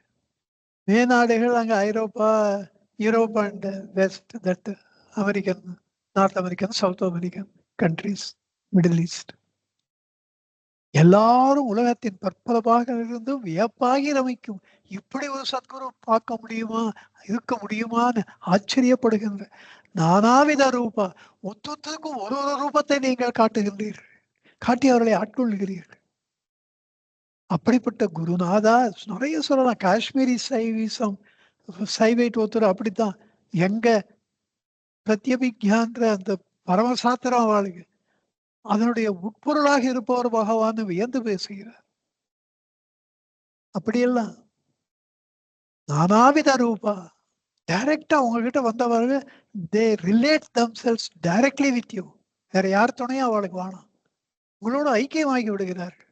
மேல்நாடுகள் அங்கே ஐரோப்பா, Europe and west, that American, north American, south American countries, middle east. எல்லாரும் உலகத்தின் பற்பல பாகங்களிலிருந்தும் வியப்பாகி ரமிக்கும். இப்படி ஒரு சத்குரு பார்க்க முடியுமா, இருக்க முடியுமான்னு ஆச்சரியப்படுகின்ற நானாவித ரூபா, ஒத்தொத்தருக்கும் ஒரு ஒரு ரூபத்தை நீங்கள் காட்டுகின்றீர்கள், காட்டி அவர்களை ஆட்கொள்கிறீர்கள். அப்படிப்பட்ட குருநாதா நிறைய சொல்லலாம். காஷ்மீரி சைவிசம், சைவைட் ஒருத்தர் அப்படித்தான். எங்க பிரத்யபிக்யான்ற அந்த பரமசாத்திரம் அவளுக்கு அதனுடைய உட்பொருளாக இருப்பவர் பகவான் வியந்து பேசுகிறார். அப்படியெல்லாம் நானாவித ரூபா, டைரக்டா உங்ககிட்ட வந்தவர்கள் they relate themselves directly with you. வேற யார் துணையும் அவளுக்கு வேணாம். உங்களோட ஐக்கியமாகி விடுகிறார்கள்.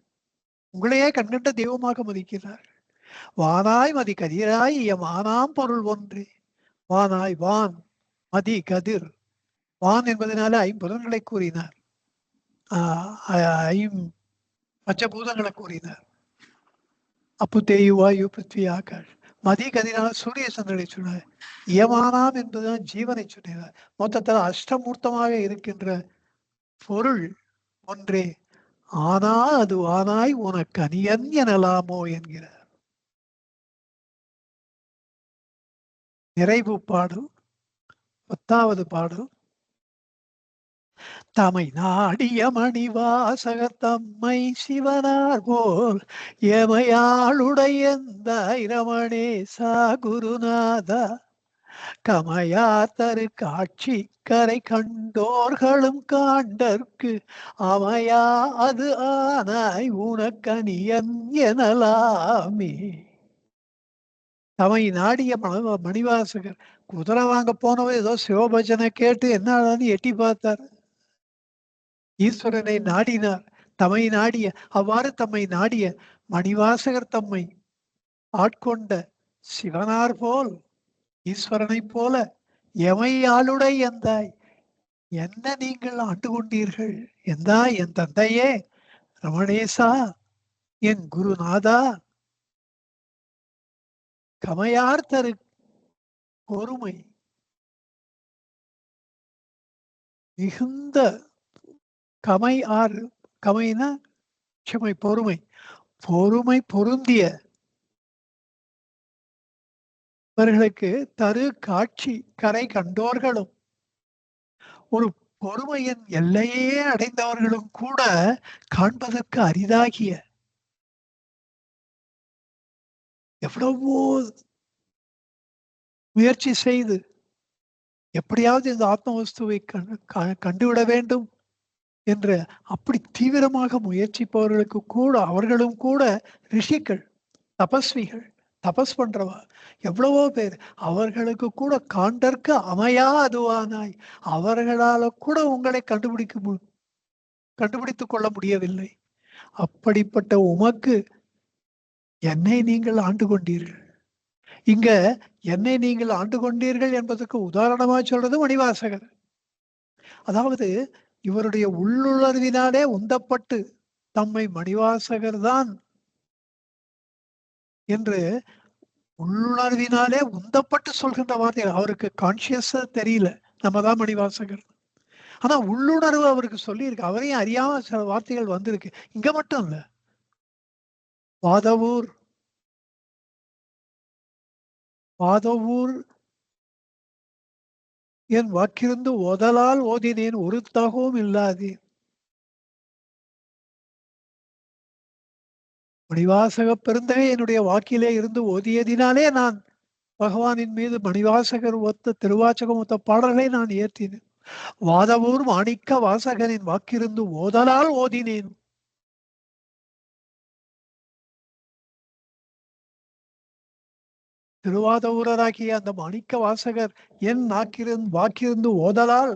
உங்களையே கண்கண்ட தெய்வமாக மதிக்கிறார்கள். வானாய் மதி கதிராய் மானாம் பொருள் ஒன்று. வானாய், வான், மதி, கதிர். வான் என்பதனால ஐம்புலன்களை கூறினார், பஞ்சபூதங்களை கூறினார். அப்பு தேயு வாயு பிருத்வி ஆகாஷ். மதி கதிரான சூரிய சந்திரனை சொன்னார். இயமானாம் என்பதுதான் ஜீவனை சொன்னார். மொத்தத்தில் அஷ்டமூர்த்தமாக இருக்கின்ற பொருள் ஒன்றே, ஆனா அது ஆனாய் உனக்கு அனியன் எனலாமோ என்கிறார். நிறைவு பாடல் 10வது பாடல். தமை நாடிய மணிவாசகர் தம்மை சிவனார் போல் எமையாளுடைய ரமணேசா குருநாதா, கமையார் தரு காட்சி கரை கண்டோர்களும் காண்டற்கு அமையா அது ஆனாய் உனக்கனியன் எனலாமே. தமை நாடிய மணிவாசகர் குதிரை வாங்க போனவர் ஏதோ சிவபஜனை கேட்டு என்ன எட்டி பார்த்தார். ஈஸ்வரனை நாடினார், தம்மை நாடிய. அவ்வாறு தம்மை நாடிய மணிவாசகர் தம்மை ஆட்கொண்ட சிவனார் போல், ஈஸ்வரனை போல எமை ஆளுடை எந்தாய், என்ன நீங்கள் ஆண்டு கொண்டீர்கள் எந்தாய், என் தந்தையே ரமணேசா, என் குருநாதா, கமையார் தரு பொறுமை, மிகுந்த கமை ஆறு கமைனா க்ஷமை, பொறுமை. பொறுமை பொருந்திய இவர்களுக்கு தரு காட்சி கரை கண்டோர்களும், ஒரு பொறுமையின் எல்லையே அடைந்தவர்களும் கூட காண்பதற்கு அரிதாகிய எவ்வளவோ முயற்சி செய்து எப்படியாவது இந்த ஆத்ம வஸ்துவை கண்டுவிட வேண்டும் என்று அப்படி தீவிரமாக முயற்சிப்பவர்களுக்கு கூட, அவர்களும் கூட ரிஷிகள், தபஸ்விகள், தபஸ் பண்றவா எவ்வளவோ பேர், அவர்களுக்கு கூட காண்டற்கு அமையா அதுவானாய், அவர்களால கூட உங்களை கண்டுபிடித்துக் கொள்ள முடியவில்லை. அப்படிப்பட்ட உமக்கு என்னை நீங்கள் ஆண்டு கொண்டீர்கள். இங்க என்னை நீங்கள் ஆண்டு கொண்டீர்கள் என்பதற்கு உதாரணமா சொல்றது மணிவாசகர். அதாவது இவருடைய உள்ளுணர்வினாலே உந்தப்பட்டு தம்மை மணிவாசகர் தான் என்று உள்ளுணர்வினாலே உந்தப்பட்டு சொல்கின்ற வார்த்தைகள். அவருக்கு கான்சியஸா தெரியல நம்ம தான் மணிவாசகர், ஆனா உள்ளுணர்வு அவருக்கு சொல்லியிருக்கு. அவரையும் அறியாம சில வார்த்தைகள் வந்திருக்கு. இங்க மட்டும் இல்ல, வாதவூர் என் வாக்கிருந்து ஓதலால் ஓதினேன் ஒரு தகவும் இல்லாதே. மணிவாசக பெருந்தகை என்னுடைய வாக்கிலே இருந்து ஓதியதினாலே நான் பகவானின் மீது மணிவாசகர் ஒத்த திருவாச்சகம் ஒத்த பாடல்களை நான் ஏற்றினேன். வாதவூர் மாணிக்க வாசகனின் வாக்கிருந்து ஓதலால் ஓதினேன். திருவாதவூரராகிய அந்த மாணிக்க வாசகர் என் வாக்கிருந்து ஓதலால்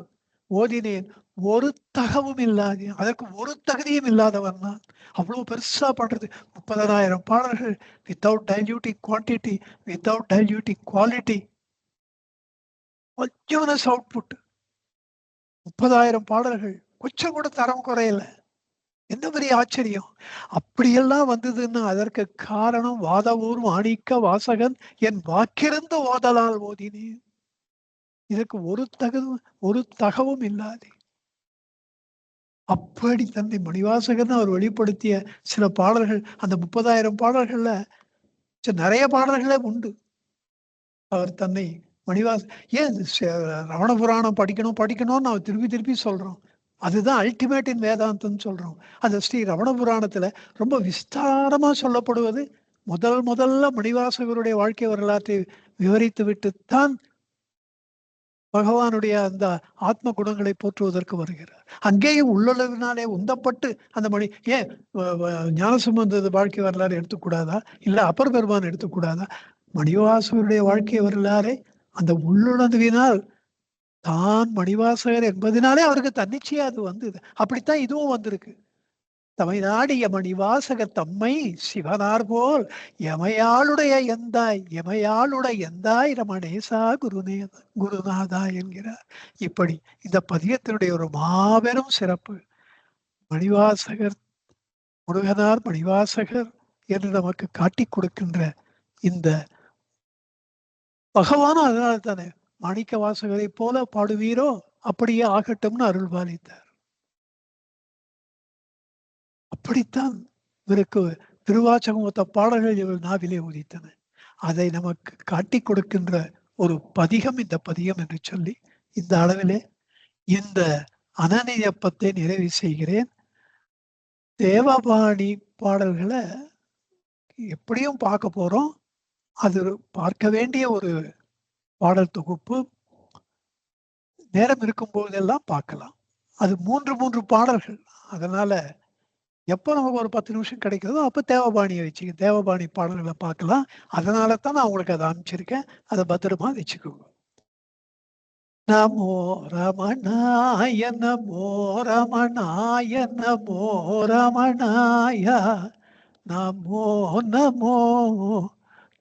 ஓதினேன். ஒரு தகவும் இல்லாது, அதற்கு ஒரு தகுதியும் இல்லாதவன் தான். அவ்வளவு பெருசா பண்றது. 30,000 பாடல்கள், வித்தவுட் டைல்யூட்டிங் குவான்டிட்டி, வித்தவுட் டைல்யூட்டிங் குவாலிட்டி, கொஞ்சம் அவுட்புட். 30,000 பாடல்கள், கொஞ்சம் கூட தரம் குறையல. என்ன பெரிய ஆச்சரியம்! அப்படியெல்லாம் வந்ததுன்னா அதற்கு காரணம் வாதவூர் மாணிக்க வாசகன் என் வாக்கிருந்து ஓதலால் ஓதினேன். இதற்கு ஒரு தகவும் இல்லாது. அப்படி தந்தை மணிவாசகன் அவர் வெளிப்படுத்திய சில பாடல்கள், அந்த 30,000 பாடல்கள்ல நிறைய பாடல்களே உண்டு. அவர் தன்னை ஏன் ரமண புராணம் படிக்கணும்னு அவர் திருப்பி சொல்றோம். அதுதான் அல்டிமேட் இன் வேதாந்தம் சொல்றோம். அந்த ஸ்ரீ ரமண புராணத்துல ரொம்ப விஸ்தாரமா சொல்லப்படுவது முதல்ல மணிவாசகருடைய வாழ்க்கை வரலாற்றை விவரித்து விட்டுத்தான் பகவானுடைய அந்த ஆத்ம குணங்களை போற்றுவதற்கு வருகிறார். அங்கேயும் உள்ளளவினாலே உந்தப்பட்டு அந்த ஏன் ஞானசம்பந்த வாழ்க்கை வரலாறு எடுத்துக்கூடாதா? இல்ல அப்பர் பெருமான் எடுத்துக்கூடாதா? மணிவாசகருடைய வாழ்க்கை வரலாறை அந்த உள்ளுணர்வினால் தான் மணிவாசகர் என்பதனாலே அவருக்கு தன்னிச்சையா அது வந்தது. அப்படித்தான் இதுவும் வந்திருக்கு. தமிழ்நாடிய மணிவாசகர் தம்மை சிவனார் போல் எமையாளுடைய எந்தாய் ரமணேசா குருநாதா என்கிறார். இப்படி இந்த பதியத்தினுடைய ஒரு மாபெரும் சிறப்பு. மணிவாசகர், முருகனார் மணிவாசகர் என்று நமக்கு காட்டி கொடுக்கின்ற இந்த பகவானும் அதனால தானே மாணிக்க வாசகரை போல பாடுவீரோ அப்படியே ஆகட்டும்னு அருள் பாலித்தார். அப்படித்தான் இவருக்கு திருவாச்சகம் ஒத்த பாடல்கள் இவர் நாவிலே உதித்தன. அதை நமக்கு காட்டி கொடுக்கின்ற ஒரு பதிகம் இந்த பதிகம் என்று சொல்லி இந்த அளவிலே இந்த அனநியப்பத்தை நிறைவு செய்கிறேன். தேவபாணி பாடல்களை எப்படியும் பார்க்க போறோம். அது பார்க்க வேண்டிய ஒரு பாடல் தொகுப்பு. நேரம் இருக்கும் போதெல்லாம் பார்க்கலாம். அது 3 பாடல்கள். அதனால எப்போ நமக்கு ஒரு 10 நிமிஷம் கிடைக்கிறதோ அப்போ தேவபாணியை வச்சுக்க, தேவபாணி பாடல்களை பார்க்கலாம். அதனால தான் நான் உங்களுக்கு அதை அனுப்பிச்சிருக்கேன். அதை பத்திரமா வச்சுக்கோங்க. நமோ ரமணாய நமோ ரமணாய நமோ ரமணாய நமோ நமோ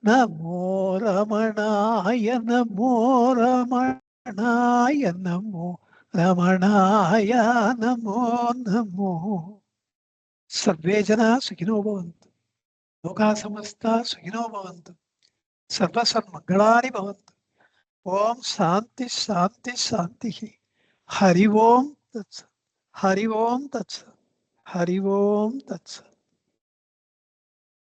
நமோ ரமணாய நமோ ரமணாய நமோ ரமணாய நமோ நமோ. सर्वे जना सुखिनो भवन्तु, लोकाः समस्ताः सुखिनो भवन्तु, सर्वसन्मङ्गलानि भवन्तु. ओम शांति शांति शांति. हरि ओम तत्सत्. हरि ओम तत्सत्. ஹரி ஓம் தத்சத்.